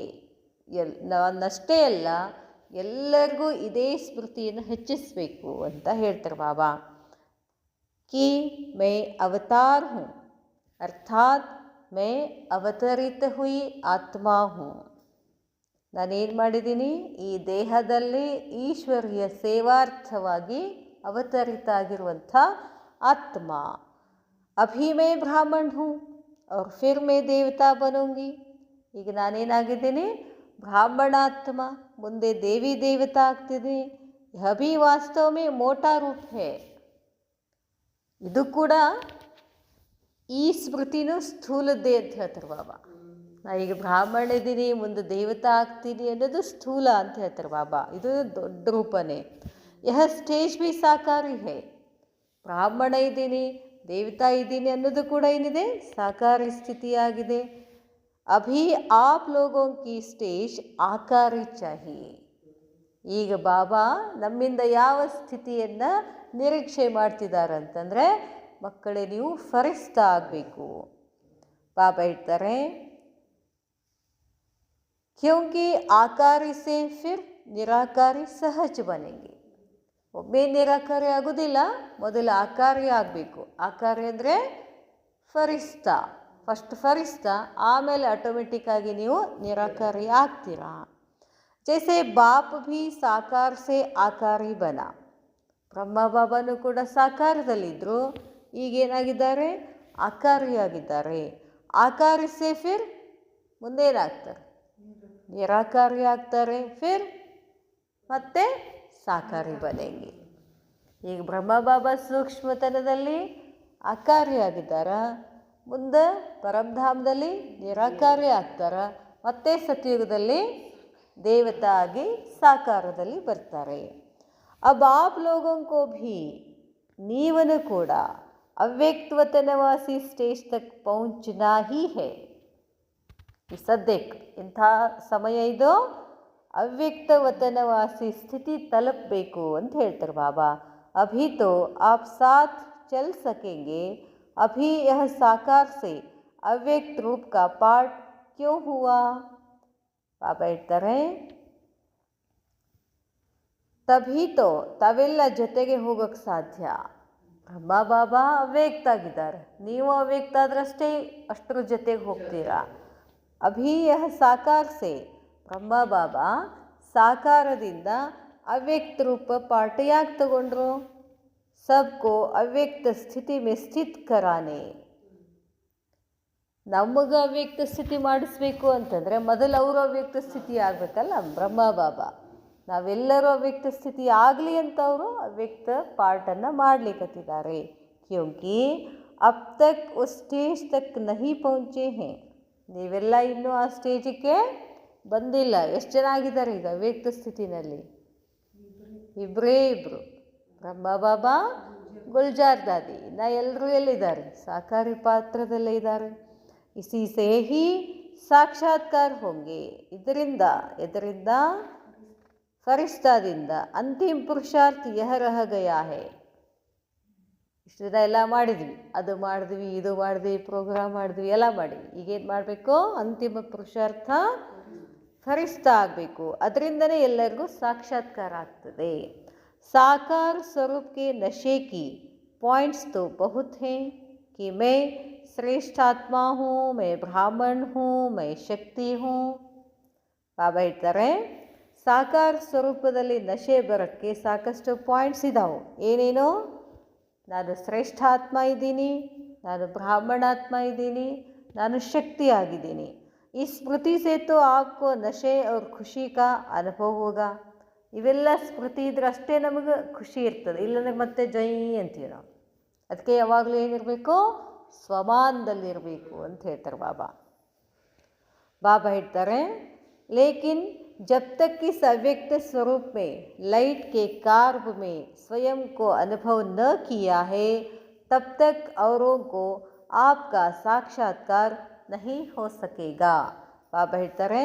ನನ್ನಷ್ಟೇ ಅಲ್ಲ, ಎಲ್ಲರಿಗೂ ಇದೇ ಸ್ಮೃತಿಯನ್ನು ಹೆಚ್ಚಿಸಬೇಕು ಅಂತ ಹೇಳ್ತಾರೆ ಬಾಬಾ. ಕಿ ಮೈ ಅವತಾರ್ ಹೂँ ಅರ್ಥಾತ್ ಮೈ ಅವತರಿತ ಹುಯಿ ಆತ್ಮ ಹೂँ. ನಾನೇನು ಮಾಡಿದ್ದೀನಿ? ಈ ದೇಹದಲ್ಲಿ ಈಶ್ವರಿಯ ಸೇವಾರ್ಥವಾಗಿ ಅವತರಿತ ಆಗಿರುವಂಥ ಆತ್ಮ. ಅಭಿ ಮೈ ಬ್ರಾಹ್ಮಣ್ ಹೂँ और फिर मैं ದೇವತಾ बनूंगी. ಈಗ ನಾನೇನಾಗಿದ್ದೀನಿ? ಬ್ರಾಹ್ಮಣಾತ್ಮ, ಮುಂದೆ ದೇವಿ ದೇವತಾ ಆಗ್ತಿದ್ದೀನಿ. ಯಹ ಭಿ ವಾಸ್ತವ ಮೇ ಮೋಟಾ ರೂಪ ಹೇ. ಇದು ಕೂಡ ಈ ಸ್ಮೃತಿನೂ ಸ್ಥೂಲದ್ದೇ ಅಂತ ಹೇಳ್ತಾರೆ ಬಾಬಾ. ನಾ ಈಗ ಬ್ರಾಹ್ಮಣ ಇದ್ದೀನಿ, ಮುಂದೆ ದೇವತಾ ಆಗ್ತೀನಿ ಅನ್ನೋದು ಸ್ಥೂಲ ಅಂತ ಹೇಳ್ತಾರೆ ಬಾಬಾ. ಇದು ದೊಡ್ಡ ರೂಪನೇ. ಯಹ ಸ್ಟೇಜ್ ಭಿ ಸಾಕಾರಿ ಹೇ. ಬ್ರಾಹ್ಮಣ ಇದ್ದೀನಿ, ದೇವತಾ ಇದ್ದೀನಿ ಅನ್ನೋದು ಕೂಡ ಏನಿದೆ? ಸಾಕಾರಿ ಸ್ಥಿತಿಯಾಗಿದೆ. ಅಭಿ ಆಪ್ ಲೋಗೋ ಕಿ ಸ್ಟೇಜ್ ಆಕಾರಿ ಚಾಹಿಯೇ. ಈಗ ಬಾಬಾ ನಮ್ಮಿಂದ ಯಾವ ಸ್ಥಿತಿಯನ್ನು ನಿರೀಕ್ಷೆ ಮಾಡ್ತಿದ್ದಾರೆ ಅಂತಂದರೆ, ಮಕ್ಕಳೇ ನೀವು ಫರಿಸ್ತಾ ಆಗಬೇಕು. ಬಾಬಾ ಹೇಳ್ತಾರೆ, ಕ್ಯೋಂಕಿ ಆಕಾರಿ ಸೇ ಫಿರ್ ನಿರಾಕಾರಿ ಸಹಜ ಬನೆಂಗೆ. ಒಮ್ಮೆ ನಿರಾಕಾರಿ ಆಗೋದಿಲ್ಲ, ಮೊದಲು ಆಕಾರಿ ಆಗಬೇಕು. ಆಕಾರಿ ಅಂದರೆ ಫರಿಸ್ತಾ, ಫಸ್ಟ್ ಫರಿಸ್ತಾ, ಆಮೇಲೆ ಆಟೋಮೆಟಿಕ್ಕಾಗಿ ನೀವು ನಿರಾಕಾರಿ ಆಗ್ತೀರಾ. ಜೈಸೆ ಬಾಪ್ ಭಿ ಸಾಕಾರ ಸೇ ಆಕಾರಿ ಬನ. ಬ್ರಹ್ಮ ಬಾಬಾನು ಕೂಡ ಸಾಕಾರದಲ್ಲಿದ್ದರು, ಈಗೇನಾಗಿದ್ದಾರೆ? ಆಕಾರಿಯಾಗಿದ್ದಾರೆ. ಆಕಾರಿ ಸೇ ಫಿರ್ ಮುಂದೇನಾಗ್ತಾರೆ? ನಿರಾಕಾರಿ ಆಗ್ತಾರೆ. ಫಿರ್ ಮತ್ತೆ ಸಾಕಾರಿ ಬನೆಂಗೆ. ಈಗ ಬ್ರಹ್ಮ ಬಾಬಾ ಸೂಕ್ಷ್ಮತನದಲ್ಲಿ ಆಕಾರಿಯಾಗಿದ್ದಾರ, ಮುಂದೆ ಪರಮಧಾಮದಲ್ಲಿ ನಿರಾಕಾರಿ ಆಗ್ತಾರ, ಮತ್ತೆ ಸತ್ಯುಗದಲ್ಲಿ ದೇವತಾ ಆಗಿ ಸಾಕಾರದಲ್ಲಿ ಬರ್ತಾರೆ. अब आप लोगों को भी ನೀವನು ಕೂಡ ಅವ್ಯಕ್ತವತನವಾಸಿ ಸ್ಟೇಜ್ ತಕ್ ಪਹੁಂಚನಾ ಹಿ ಹೇ. ಈ ಸದ್ಯಕ್ಕೆ ಇಂಥ ಸಮಯ ಇದು, ಅವ್ಯಕ್ತವತನವಾಸಿ ಸ್ಥಿತಿ ತಲುಪಬೇಕು ಅಂತ ಹೇಳ್ತಾರೆ ಬಾಬಾ. ಅಭಿ ತೋ ಆಪ್ ಸಾಥ್ ಚಲ್ ಸಕೆಂಗೆ, ಅಭಿ ಯಹ ಸಾಕಾರ್ ಸೆ ಅವ್ಯಕ್ತ ರೂಪ ಕಾ ಪಾಠ ಕ್ಯೋ ಹುವಾ. ಬಾಬಾ ಹೇಳ್ತಾರೆ, ತಭೀತೋ ತಾವೆಲ್ಲ ಜೊತೆಗೆ ಹೋಗೋಕ್ಕೆ ಸಾಧ್ಯ. ಬ್ರಹ್ಮ ಬಾಬಾ ಅವ್ಯಕ್ತ ಆಗಿದ್ದಾರೆ, ನೀವು ಅವ್ಯಕ್ತ ಆದ್ರಷ್ಟೇ ಅಷ್ಟರ ಜೊತೆಗೆ ಹೋಗ್ತೀರಾ. ಅಭಿ ಯಹ ಸಾಕಾರ್ ಸೆ, ಬ್ರಹ್ಮ ಬಾಬಾ ಸಾಕಾರದಿಂದ ಅವ್ಯಕ್ತ ರೂಪ ಪಾಠ ಯಾಕೆ ತಗೊಂಡ್ರು? ಸಬ್ಕೋ ಅವ್ಯಕ್ತ ಸ್ಥಿತಿ ಮೇ ಸ್ಥಿತ್ ಕರಾನೆ. ನಮಗೆ ಅವ್ಯಕ್ತ ಸ್ಥಿತಿ ಮಾಡಿಸ್ಬೇಕು ಅಂತಂದರೆ ಮೊದಲು ಅವರು ಅವ್ಯಕ್ತ ಸ್ಥಿತಿ ಆಗಬೇಕಲ್ಲ ಬ್ರಹ್ಮ ಬಾಬಾ. ನಾವೆಲ್ಲರೂ ಅವ್ಯಕ್ತ ಸ್ಥಿತಿ ಆಗಲಿ ಅಂತ ಅವರು ಅವ್ಯಕ್ತ ಪಾಠನ್ನು ಮಾಡಲಿಕ್ಕತ್ತಿದ್ದಾರೆ. ಕ್ಯೋಂಕಿ ಅಬ್ ತಕ್ ಉಸ್ ಸ್ಟೇಜ್ ತಕ್ ನಹಿ ಪಹುಂಚೆ ಹೇ. ನೀವೆಲ್ಲ ಇನ್ನೂ ಆ ಸ್ಟೇಜಿಗೆ ಬಂದಿಲ್ಲ. ಎಷ್ಟು ಜನ ಆಗಿದ್ದಾರೆ ಈಗ ಅವ್ಯಕ್ತ ಸ್ಥಿತಿನಲ್ಲಿ? ಇಬ್ಬರೇ ಇಬ್ಬರು, ಬ್ರಹ್ಮ ಬಾಬಾ, ಗುಲ್ಜಾರ್ ದಾದಿ. ಇನ್ನು ಎಲ್ಲರೂ ಎಲ್ಲಿದ್ದಾರೆ? ಸಾಕಾರಿ ಪಾತ್ರದಲ್ಲೇ ಇದ್ದಾರೆ. ಇಸಿ ಸೇ ಹಿ ಸಾಕ್ಷಾತ್ಕಾರ ಹೋಂಗೆ. ಇದರಿಂದ ಫರಿಸ್ತಾದಿಂದ ಅಂತಿಮ ಪುರುಷಾರ್ಥ ಯಹ ರಹ ಗಯಾ ಹೈ. ಇಷ್ಟು ದಿನ ಎಲ್ಲ ಮಾಡಿದ್ವಿ, ಅದು ಮಾಡಿದ್ವಿ, ಇದು ಮಾಡಿದ್ವಿ, ಪ್ರೋಗ್ರಾಮ್ ಮಾಡಿದ್ವಿ, ಎಲ್ಲ ಮಾಡಿದ್ವಿ. ಈಗೇನು ಮಾಡಬೇಕು? ಅಂತಿಮ ಪುರುಷಾರ್ಥ ಫರಿಸ್ತಾ ಆಗಬೇಕು. ಅದರಿಂದನೇ ಎಲ್ಲರಿಗೂ ಸಾಕ್ಷಾತ್ಕಾರ ಆಗ್ತದೆ. ಸಾಕಾರ ಸ್ವರೂಪ ಕೆ ನಶೆ ಕಿ ಪಾಯಿಂಟ್ಸ್ ತೋ ಬಹುತ್ ಹೈ कि मैं श्रेष्ठ आत्मा हूँ, मैं ब्राह्मण हूँ, मैं शक्ति हूँ. ಬಾಬಾ ಹೇಳ್ತಾರೆ, ಸಾಕಾರ ಸ್ವರೂಪದಲ್ಲಿ ನಶೆ ಬರೋಕ್ಕೆ ಸಾಕಷ್ಟು ಪಾಯಿಂಟ್ಸ್ ಇದ್ದಾವೆ. ಏನೇನು? ನಾನು ಶ್ರೇಷ್ಠ ಆತ್ಮ ಇದ್ದೀನಿ, ನಾನು ಬ್ರಾಹ್ಮಣಾತ್ಮ ಇದ್ದೀನಿ, ನಾನು ಶಕ್ತಿ ಆಗಿದ್ದೀನಿ. ಈ ಸ್ಮೃತಿ से तो आपको ನಶೆ और ಖುಷಿ का ಅನುಭವ ಹೋगा. ಇವೆಲ್ಲ ಸ್ಮೃತಿ ಇದ್ರೆ ಅಷ್ಟೇ ನಮಗೆ ಖುಷಿ ಇರ್ತದೆ, ಇಲ್ಲಾಂದ್ರೆ ಮತ್ತೆ ಜೈ ಅಂತೀವಿ ನಾವು. ಅದಕ್ಕೆ ಯಾವಾಗಲೂ ಏನಿರಬೇಕು? ಸ್ವಮಾನದಲ್ಲಿರಬೇಕು ಅಂತ ಹೇಳ್ತಾರೆ ಬಾಬಾ. ಬಾಬಾ ಹೇಳ್ತಾರೆ, ಲೇಕಿನ್ जब तक कि अव्यक्त स्वरूप में लाइट के कार्ब में स्वयं को अनुभव न किया है, तब तक औरों को आपका साक्षात्कार नहीं हो सकेगा. ಬಾಬಾ ಹೇಳ್ತಾರೆ,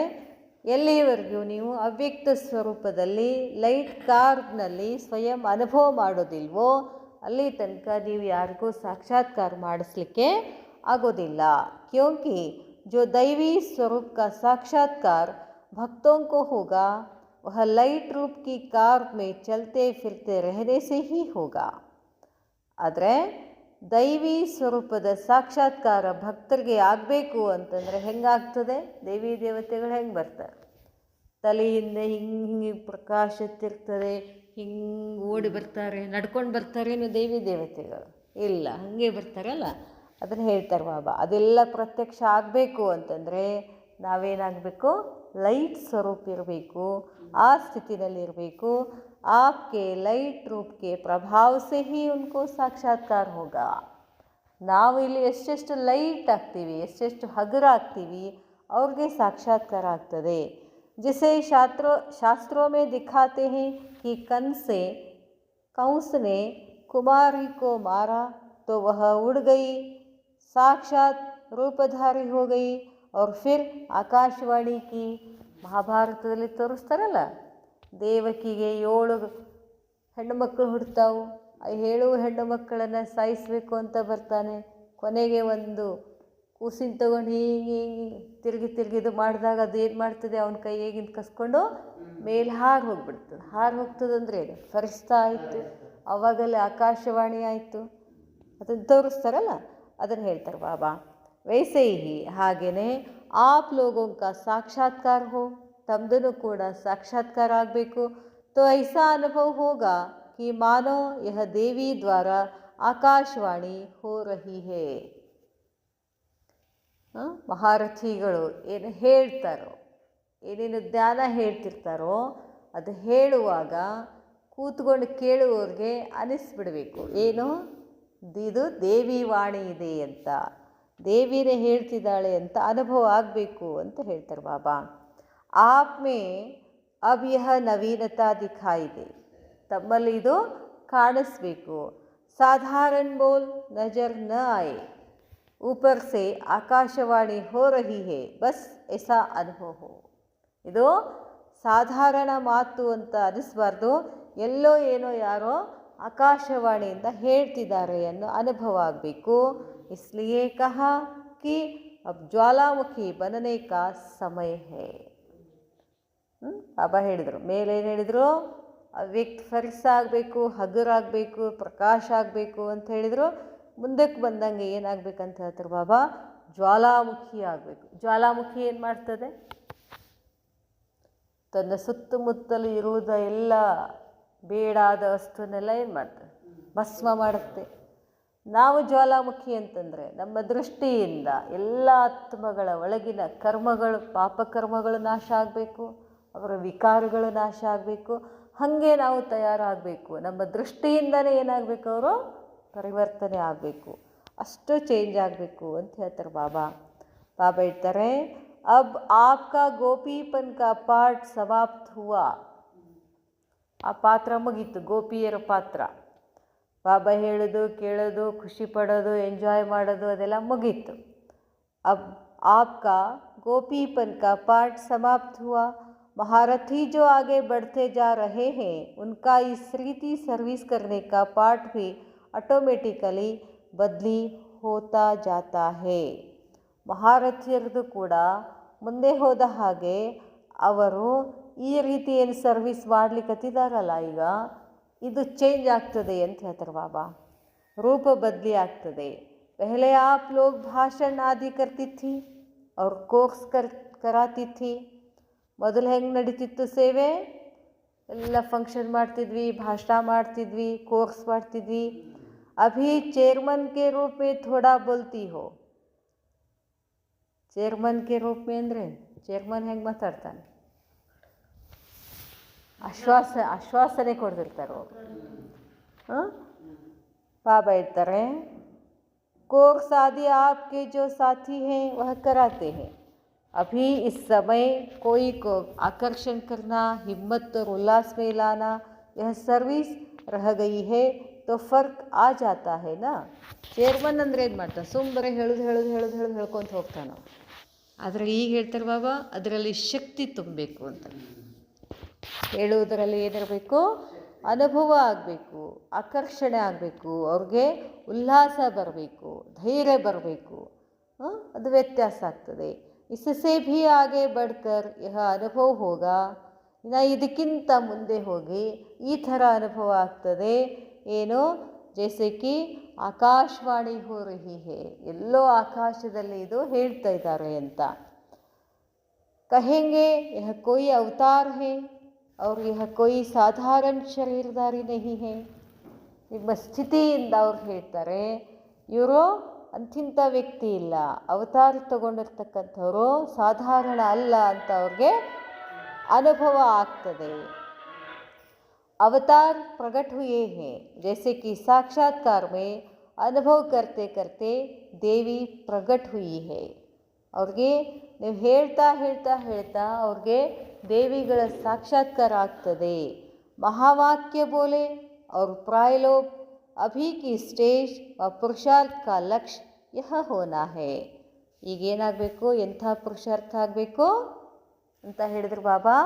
ಎಲ್ಲಿವರೆಗೂ ನೀವು ಅವ್ಯಕ್ತ ಸ್ವರೂಪದಲ್ಲಿ ಲೈಟ್ ಕಾರ್ಬ್ನಲ್ಲಿ ಸ್ವಯಂ ಅನುಭವ ಮಾಡೋದಿಲ್ವೋ ಅಲ್ಲಿ ತನಕ ನೀವು ಯಾರಿಗೂ ಸಾಕ್ಷಾತ್ಕಾರ ಮಾಡಿಸ್ಲಿಕ್ಕೆ ಆಗೋದಿಲ್ಲ. ಕ್ಯೋಂಕಿ जो दैवी स्वरूप का साक्षात्कार भक्तों को होगा वह लाइट रूप की कार में चलते फिरते रहने से ही होगा. ಆದರೆ ದೈವಿ ಸ್ವರೂಪದ ಸಾಕ್ಷಾತ್ಕಾರ ಭಕ್ತರಿಗೆ ಆಗಬೇಕು ಅಂತಂದರೆ ಹೆಂಗಾಗ್ತದೆ? ದೇವಿ ದೇವತೆಗಳು ಹೆಂಗೆ ಬರ್ತಾರೆ? ತಲೆಯಿಂದ ಹಿಂಗೆ ಪ್ರಕಾಶ ತಿರ್ತದೆ, ಹಿಂಗೆ ಓಡಿ ಬರ್ತಾರೆ, ನಡ್ಕೊಂಡು ಬರ್ತಾರೇನು ದೇವಿ ದೇವತೆಗಳು? ಇಲ್ಲ, ಹಾಗೆ ಬರ್ತಾರಲ್ಲ, ಅದನ್ನು ಹೇಳ್ತಾರೆ ಬಾಬಾ. ಅದೆಲ್ಲ ಪ್ರತ್ಯಕ್ಷ ಆಗಬೇಕು ಅಂತಂದರೆ ನಾವೇನಾಗಬೇಕು? ಲೈಟ್ ಸ್ವರೂಪ ಇರಬೇಕು, ಆ ಸ್ಥಿತಿನಲ್ಲಿರಬೇಕು. आपके ಲೈಟ್ ರೂಪಕ್ಕೆ ಪ್ರಭಾವ से ही उनको ಸಾಕ್ಷಾತ್ಕಾರ ಹೋಗಾ. ನಾವು ಇಲ್ಲಿ ಎಷ್ಟೆಷ್ಟು ಲೈಟ್ ಆಗ್ತೀವಿ, ಎಷ್ಟೆಷ್ಟು ಹಗುರ ಆಗ್ತೀವಿ, ಅವ್ರಿಗೆ ಸಾಕ್ಷಾತ್ಕಾರ ಆಗ್ತದೆ. जिसे शास्त्रों में दिखाते हैं कि कंस ने कुमारी को मारा तो वह उड़ गई, साक्षात रूपधारी हो गई और फिर आकाशवाणी की. ಮಹಾಭಾರತದಲ್ಲಿ ತೋರಿಸ್ತಾರಲ್ಲ, ದೇವಕಿಗೆ 7 ಹೆಣ್ಣು ಮಕ್ಕಳು ಹುಡ್ತಾವು, ಆ 7 ಹೆಣ್ಣು ಮಕ್ಕಳನ್ನು ಸಾಯಿಸಬೇಕು ಅಂತ ಬರ್ತಾನೆ. ಕೊನೆಗೆ ಒಂದು ಕೂಸಿನ ತಗೊಂಡು ಹೀಗೆ ತಿರುಗಿ ಇದು ಮಾಡಿದಾಗ ಅದೇನು ಮಾಡ್ತದೆ? ಅವನ ಕೈಯಾಗಿಂದ ಕಸ್ಕೊಂಡು ಮೇಲೆ ಹಾರು ಹೋಗ್ಬಿಡ್ತದೆ. ಹಾರು ಹೋಗ್ತದಂದ್ರೆ ಏನು? ಫರಿಸ್ತಾ ಆಯಿತು, ಅವಾಗಲೇ ಆಕಾಶವಾಣಿ ಆಯಿತು. ಅದನ್ನು ತೋರಿಸ್ತಾರಲ್ಲ, ಅದನ್ನು ಹೇಳ್ತಾರೆ ಬಾಬಾ. ವೈಸೆ ಹಿ, ಹಾಗೆಯೇ ಆಪ್ ಲೋಗೋಂ ಕಾ ಸಾಕ್ಷಾತ್ಕಾರ ಹೋ, ತಮ್ಮದೂ ಕೂಡ ಸಾಕ್ಷಾತ್ಕಾರ ಆಗಬೇಕು. तो ऐसा अनुभव होगा कि मानो यह देवी द्वारा आकाशवाणी हो रही है. ಮಹಾರಥಿಗಳು ಏನು ಹೇಳ್ತಾರೋ, ಏನೇನು ಜ್ಞಾನ ಹೇಳ್ತಿರ್ತಾರೋ ಅದು ಹೇಳುವಾಗ ಕೂತ್ಕೊಂಡು ಕೇಳುವವ್ರಿಗೆ ಅನಿಸ್ಬಿಡಬೇಕು, ಏನು ಇದು ದೇವಿ ವಾಣಿ ಇದೆ ಅಂತ, ದೇವಿನೇ ಹೇಳ್ತಿದ್ದಾಳೆ ಅಂತ ಅನುಭವ ಆಗಬೇಕು ಅಂತ ಹೇಳ್ತಾರೆ ಬಾಬಾ. ಆಪ್ ಮೇ ಅಬ್ ಯಹ ನವೀನತಾ ದಿಖಾಯಿ ದೆ, ತಮ್ಮಲ್ಲಿ ಇದು ಕಾಣಿಸ್ಬೇಕು. ಸಾಧಾರಣ ಬೋಲ್ ನಜರ್ ನ ಆಯೆ, ऊपर से ಆಕಾಶವಾಣಿ ಹೋ ರಹಿ ಹೇ, ಬಸ್ ಎಸಾ ಅನುಭವ ಹೋ. ಇದು ಸಾಧಾರಣ ಮಾತು ಅಂತ ಅನಿಸ್ಬಾರ್ದು, ಎಲ್ಲೋ ಏನೋ ಯಾರೋ ಆಕಾಶವಾಣಿಯಿಂದ ಹೇಳ್ತಿದ್ದಾರೆ ಅನ್ನೋ ಅನುಭವ ಆಗಬೇಕು. ಇಸ್ಲಿಯೇ ಕಹಾ ಕಿ ಅಬ್ ಜ್ವಾಲಾಮುಖಿ ಬನನೆ ಕಾ ಸಮಯ ಹೇ. ಬಾಬಾ ಹೇಳಿದರು, ಮೇಲೇನು ಹೇಳಿದರು? ಅವ್ಯಕ್ತ ಫರಿಸಾಗಬೇಕು, ಹಗುರಾಗಬೇಕು, ಪ್ರಕಾಶ ಆಗಬೇಕು ಅಂತ ಹೇಳಿದರು. ಮುಂದಕ್ಕೆ ಬಂದಂಗೆ ಏನಾಗಬೇಕಂತ ಹೇಳ್ತಾರೆ ಬಾಬಾ? ಜ್ವಾಲಾಮುಖಿ ಆಗಬೇಕು. ಜ್ವಾಲಾಮುಖಿ ಏನು ಮಾಡ್ತದೆ? ತನ್ನ ಸುತ್ತಮುತ್ತಲು ಇರುವುದ ಎಲ್ಲ ಬೇಡಾದ ವಸ್ತುವನ್ನೆಲ್ಲ ಏನು ಮಾಡ್ತದೆ? ಭಸ್ಮ ಮಾಡುತ್ತೆ. ನಾವು ಜ್ವಾಲಾಮುಖಿ ಅಂತಂದರೆ ನಮ್ಮ ದೃಷ್ಟಿಯಿಂದ ಎಲ್ಲ ಆತ್ಮಗಳ ಒಳಗಿನ ಕರ್ಮಗಳು, ಪಾಪಕರ್ಮಗಳು ನಾಶ ಆಗಬೇಕು, ಅವರ ವಿಕಾರಗಳು ನಾಶ ಆಗಬೇಕು. ಹಾಗೆ ನಾವು ತಯಾರಾಗಬೇಕು. ನಮ್ಮ ದೃಷ್ಟಿಯಿಂದನೇ ಏನಾಗಬೇಕು? ಅವರು ಪರಿವರ್ತನೆ ಆಗಬೇಕು, ಅಷ್ಟು ಚೇಂಜ್ ಆಗಬೇಕು ಅಂತ ಹೇಳ್ತಾರೆ ಬಾಬಾ. ಬಾಬಾ ಹೇಳ್ತಾರೆ, ಅಬ್ ಆಪ್ಕಾ ಗೋಪಿಪನ್ ಕಾ ಪಾಠ ಸಮಾಪ್ತ ಹುವಾ. ಆ ಪಾತ್ರ ಮುಗೀತು, ಗೋಪಿಯರ ಪಾತ್ರ. ಬಾಬಾ ಹೇಳೋದು, ಕೇಳೋದು, ಖುಷಿ ಪಡೋದು, ಎಂಜಾಯ್ ಮಾಡೋದು ಅದೆಲ್ಲ ಮುಗೀತು. ಅಬ್ ಆಪ್ಕಾ ಗೋಪಿಪನ್ ಕಾ ಪಾಠ ಸಮಾಪ್ತ ಹುವಾ महारथी जो आगे बढ़ते जा रहे हैं उनका इस रीति सर्विस करने का पार्ट भी ऑटोमेटिकली बदली होता जाता है. ಮಹಾರಥಿಯರದು ಕೂಡ ಮುಂದೆ ಹೋದ ಹಾಗೆ ಅವರು ಈ ರೀತಿ ಏನು ಸರ್ವಿಸ್ ಮಾಡ್ಲಿಕ್ಕತ್ತಿದಾರಲ್ಲ ಈಗ ಇದು ಚೇಂಜ್ ಆಗ್ತದೆ ಅಂತ ಹೇಳ್ತಾರೆ ಬಾಬಾ. रूप बदली ಆಗ್ತದೆ. पहले आप लोग भाषण आदि करती थी और कोर्स कराती थी. ಮೊದಲು ಹೆಂಗೆ ನಡೀತಿತ್ತು ಸೇವೆ? ಎಲ್ಲ ಫಂಕ್ಷನ್ ಮಾಡ್ತಿದ್ವಿ, ಭಾಷಣ ಮಾಡ್ತಿದ್ವಿ, ಕೋರ್ಸ್ ಮಾಡ್ತಿದ್ವಿ. अभी चेयरमैन के रूप में थोड़ा बोलती हो. चेयरमैन के रूप में ಅಂದರೆ ಚೇರ್ಮನ್ ಹೆಂಗೆ ಮಾತಾಡ್ತಾನೆ? ಆಶ್ವಾಸನೆ ಕೊಡ್ತಿರ್ತಾರೆ ಅವರು. बाबा इतरे कोर्स आदि आपके जो साथी हैं वह कराते हैं. अभी इस समय कोई को आकर्षण करना, हिम्मत और उल्लास में लाना, यह सर्विस रह गई है तो फ़र्क आ जाता है ना. ಚೇರ್ಮನ್ ಅಂದರೆ ಏನು ಮಾಡ್ತಾನೆ? ಸುಮ್ಮನೆ ಹೇಳ್ಕೊಂತ ಹೋಗ್ತಾನೆ. ಆದರೆ ಈಗ ಹೇಳ್ತಾರೆ ಬಾಬಾ, ಅದರಲ್ಲಿ ಶಕ್ತಿ ತುಂಬಬೇಕು ಅಂತ. ಹೇಳುವುದರಲ್ಲಿ ಏನಿರಬೇಕು? ಅನುಭವ ಆಗಬೇಕು, ಆಕರ್ಷಣೆ ಆಗಬೇಕು, ಅವ್ರಿಗೆ ಉಲ್ಲಾಸ ಬರಬೇಕು, ಧೈರ್ಯ ಬರಬೇಕು. ಅದು ವ್ಯತ್ಯಾಸ ಆಗ್ತದೆ. इससे भी आगे बढ़कर यह अनुभव होगा. ಇನ್ನು ಇದಕ್ಕಿಂತ ಮುಂದೆ ಹೋಗಿ ಈ ಥರ ಅನುಭವ ಆಗ್ತದೆ. ಏನು? ಜೈಸೆ ಕಿ ಆಕಾಶವಾಣಿ ಹೋ ರಹಿ ಹೇ, ಎಲ್ಲೋ ಆಕಾಶದಲ್ಲಿ ಇದು ಹೇಳ್ತಾ ಇದ್ದಾರೆ ಅಂತ. ಕಹೆಂಗೆ ಯಹ ಕೋಯಿ ಅವತಾರ್ ಹೇ और यह कोई ಸಾಧಾರಣ ಶರೀರಧಾರಿ नहीं है. ನಿಮ್ಮ ಸ್ಥಿತಿಯಿಂದ ಅವ್ರು ಹೇಳ್ತಾರೆ ಇವರು ಅಂಥಿಂಥ ವ್ಯಕ್ತಿ ಇಲ್ಲ, ಅವತಾರ ತಗೊಂಡಿರ್ತಕ್ಕಂಥವ್ರು ಸಾಧಾರಣ ಅಲ್ಲ ಅಂತ ಅವ್ರಿಗೆ ಅನುಭವ ಆಗ್ತದೆ. अवतार प्रकट हुए हैं जैसे कि साक्षात्कार में अनुभव करते करते देवी प्रकट हुई है. ಅವ್ರಿಗೆ ನೀವು ಹೇಳ್ತಾ ಹೇಳ್ತಾ ಹೇಳ್ತಾ ಅವ್ರಿಗೆ ದೇವಿಗಳ ಸಾಕ್ಷಾತ್ಕಾರ ಆಗ್ತದೆ. महावाक्य बोले और प्राय लोग अभी की स्टेज व पुरुषार्थ का लक्ष्य यह होना है. ಈಗೇನಾಗಬೇಕು? ಎಂಥ ಪುರುಷಾರ್ಥ ಆಗಬೇಕು ಅಂತ ಹೇಳಿದ್ರು ಬಾಬಾ?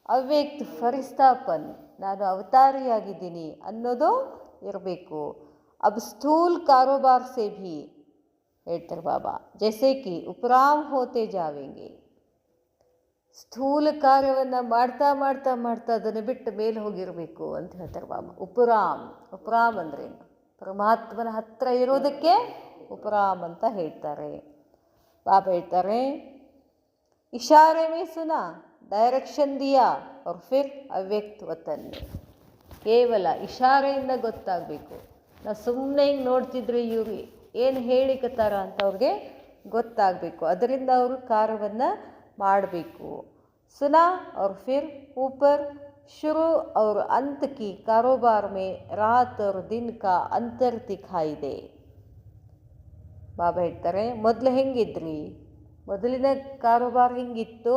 ಅವ್ಯಕ್ತ ಫರಿಸ್ತಾಪನ್, ನಾನು ಅವತಾರಿಯಾಗಿದ್ದೀನಿ ಅನ್ನೋದು ಇರಬೇಕು. अब स्थूल कारोबार से भी ಹೇಳ್ತಾರೆ ಬಾಬಾ, ಜೈಸೆ ಕಿ ಉಪರಾಮ್ ಹೋತೆ ಜಾವೆಂಗೆ. ಸ್ಥೂಲ ಕಾರ್ಯವನ್ನು ಮಾಡ್ತಾ ಮಾಡ್ತಾ ಮಾಡ್ತಾ ಅದನ್ನು ಬಿಟ್ಟು ಮೇಲೆ ಹೋಗಿರಬೇಕು ಅಂತ ಹೇಳ್ತಾರೆ ಬಾಬಾ. ಉಪರಾಮ್ ಅಂದರೆ ಪರಮಾತ್ಮನ ಹತ್ರ ಇರೋದಕ್ಕೆ ಉಪರಾಮ್ ಅಂತ ಹೇಳ್ತಾರೆ. ಬಾಬಾ ಹೇಳ್ತಾರೆ ಇಶಾರೆ ಮೇ ಸುನಾ, ಡೈರೆಕ್ಷನ್ ದಿಯಾ और फिर ಅವ್ಯಕ್ತ ವತನ್. ಕೇವಲ ಇಶಾರೆಯಿಂದ ಗೊತ್ತಾಗಬೇಕು. ನಾವು ಸುಮ್ಮನೆ ಹಿಂಗೆ ನೋಡ್ತಿದ್ರೆ ಇವ್ರು ಏನು ಹೇಳಿಕತ್ತಾರ ಅಂತ ಅವ್ರಿಗೆ ಗೊತ್ತಾಗಬೇಕು. ಅದರಿಂದ ಅವರು ಕಾರ್ಯವನ್ನು ಮಾಡಬೇಕು. सुना और फिर ऊपर शुरू और अंत की कारोबार में रात और दिन का अंतर दिखाई दे. ಬಾಬಾ ಹೇಳ್ತಾರೆ ಮೊದಲು ಹೆಂಗಿದ್ರಿ, ಮೊದಲಿನ ಕಾರೋಬಾರ್ ಹೆಂಗಿತ್ತು,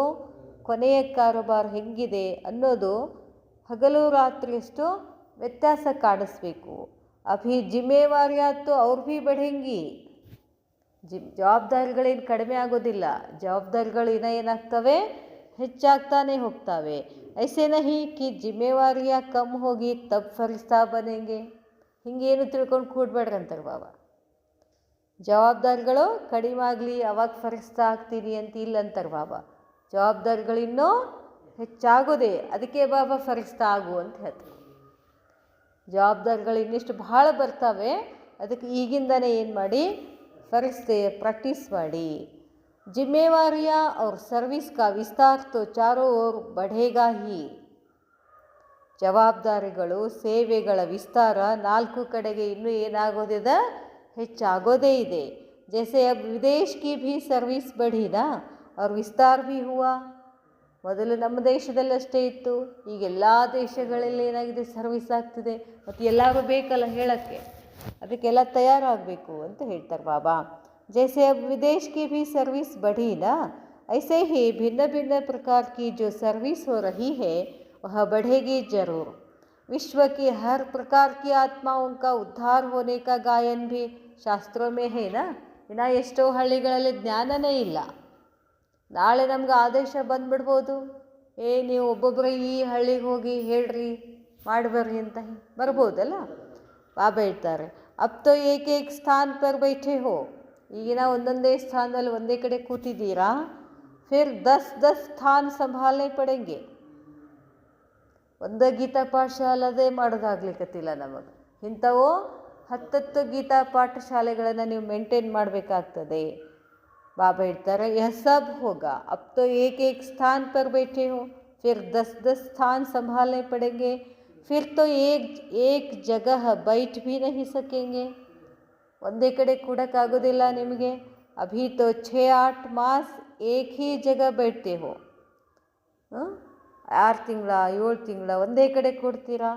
ಕೊನೆಯ ಕಾರೋಬಾರ್ ಹೆಂಗಿದೆ ಅನ್ನೋದು ಹಗಲು ರಾತ್ರಿಯಷ್ಟು ವ್ಯತ್ಯಾಸ ಕಾಣಿಸ್ಬೇಕು. ಅಭಿ ಜಿಮ್ಮೇವಾರಿಯಾತು ಅವ್ರು ಭೀ ಬಢೆಂಗಿ. ಜವಾಬ್ದಾರಿಗಳೇನು ಕಡಿಮೆ ಆಗೋದಿಲ್ಲ, ಜವಾಬ್ದಾರಿಗಳು ಇನ್ನೂ ಏನಾಗ್ತವೆ? ಹೆಚ್ಚಾಗ್ತಾನೆ ಹೋಗ್ತವೆ. ಐಸೆ ನಹಿ ಕಿ ಜಿಮ್ಮೇವಾರಿಯ ಕಮ್ ಹೋಗಿ ತಬ್ ಫರಿಸ್ತಾ ಬನೆಂಗೆ. ಹಿಂಗೇನು ತಿಳ್ಕೊಂಡು ಕೂಡ್ಬೇಡ್ರಿ ಅಂತಾರೆ ಬಾಬಾ. ಜವಾಬ್ದಾರಿಗಳು ಕಡಿಮೆ ಆಗಲಿ ಅವಾಗ ಫರಿಸ್ತಾ ಆಗ್ತೀನಿ ಅಂತ ಇಲ್ಲ ಅಂತಾರೆ ಬಾಬಾ. ಜವಾಬ್ದಾರಿಗಳು ಇನ್ನೂ ಹೆಚ್ಚಾಗೋದೆ, ಅದಕ್ಕೆ ಬಾಬಾ ಫರಿಸ್ತಾ ಆಗು ಅಂತ ಹೇಳ್ತಾರೆ. ಜವಾಬ್ದಾರಿಗಳು ಇನ್ನಿಷ್ಟು ಭಾಳ ಬರ್ತವೆ, ಅದಕ್ಕೆ ಈಗಿಂದನೇ ಏನು ಮಾಡಿ? ಫರಿಸ್ತೆ ಪ್ರಾಕ್ಟೀಸ್ ಮಾಡಿ. जिम्मेवारियां और सर्विस का विस्तार तो चारों ओर बढ़ेगा ही. ಜವಾಬ್ದಾರಿಗಳು ಸೇವೆಗಳ ವಿಸ್ತಾರ ನಾಲ್ಕು ಕಡೆಗೆ ಇನ್ನೂ ಏನಾಗೋದಿದೆ? ಹೆಚ್ಚಾಗೋದೇ ಇದೆ. जैसे अब विदेश की भी सर्विस बढ़ी ना और विस्तार भी हुआ. ಮೊದಲು ನಮ್ಮ ದೇಶದಲ್ಲಷ್ಟೇ ಇತ್ತು, ಈಗ ಎಲ್ಲ ದೇಶಗಳಲ್ಲಿ ಏನಾಗಿದೆ? ಸರ್ವಿಸ್ ಆಗ್ತಿದೆ. ಮತ್ತು ಎಲ್ಲರೂ ಬೇಕಲ್ಲ ಹೇಳೋಕ್ಕೆ, ಅದಕ್ಕೆಲ್ಲ ತಯಾರಾಗಬೇಕು ಅಂತ ಹೇಳ್ತಾರೆ ಬಾಬಾ. जैसे अब विदेश की भी सर्विस बढ़ी ना, ऐसे ही भिन्न भिन्न प्रकार की जो सर्विस हो रही है वह बढ़ेगी ज़रूर. विश्व की हर प्रकार की आत्माओं का उद्धार होने का गायन भी ಶಾಸ್ತ್ರೋं में है ना. ಇನ್ನು ಎಷ್ಟೋ ಹಳ್ಳಿಗಳಲ್ಲಿ ಜ್ಞಾನನೇ ಇಲ್ಲ. ನಾಳೆ ನಮ್ಗೆ ಆದೇಶ ಬಂದುಬಿಡ್ಬೋದು, ನೀವು ಒಬ್ಬೊಬ್ಬರೇ ಈ ಹಳ್ಳಿಗೆ ಹೋಗಿ ಹೇಳ್ರಿ ಮಾಡಿ ಬರ್ರಿ ಅಂತ ಬರ್ಬೋದಲ್ಲ. ಬಾಬಾ ಹೇಳ್ತಾರೆ ಅಬ್ ತೋ ಏಕ್ ಏಕ್ ಸ್ಥಾನ್ ಪರ್ ಬೈಠೆ ಹೋ, ಈಗಿನ ಒಂದೊಂದೇ ಸ್ಥಾನದಲ್ಲಿ ಒಂದೇ ಕಡೆ ಕೂತಿದ್ದೀರಾ. ಫಿರ್ 10 ಸ್ಥಾನ ಸಂಭಾಲನೆ ಪಡೆಂಗೆ. ಒಂದು ಗೀತಾ ಪಾಠಶಾಲದೇ ಮಾಡೋದಾಗ್ಲಿಕ್ಕತ್ತಿಲ್ಲ ನಮಗೆ. ಇಂಥವು 10 ಗೀತಾ ಪಾಠಶಾಲೆಗಳನ್ನು ನೀವು ಮೇಂಟೈನ್ ಮಾಡಬೇಕಾಗ್ತದೆ. ಬಾಬಾ ಹೇಳ್ತಾರೆ ಯಹ ಸಬ್ ಹೋಗ ಅಬ್ ತೋ ಏಕ್ ಏಕ್ ಸ್ಥಾನ ಪರ್ ಬೈಠೆ ಹೋ, ಫಿರ್ 10 ಸ್ಥಾನ ಸಂಭಾಲನೆ ಪಡೆಂಗೆ, ಫಿರ್ ತೋ ಏಕ್ ಜಗಹ ಬೈಠ್ ಭಿ ನಹಿ ಸಕೆಂಗೆ. ಒಂದೇ ಕಡೆ ಕೂಡಕ್ಕಾಗೋದಿಲ್ಲ ನಿಮಗೆ. ಅಭಿ ತೋ 6-8 ಮಾಸ್ ಏಕ್ ಹಿ ಜಗ ಬೈಠತೆ ಹೋ. 6 ತಿಂಗಳ 7 ತಿಂಗಳ ಒಂದೇ ಕಡೆ ಕೊಡ್ತೀರಾ.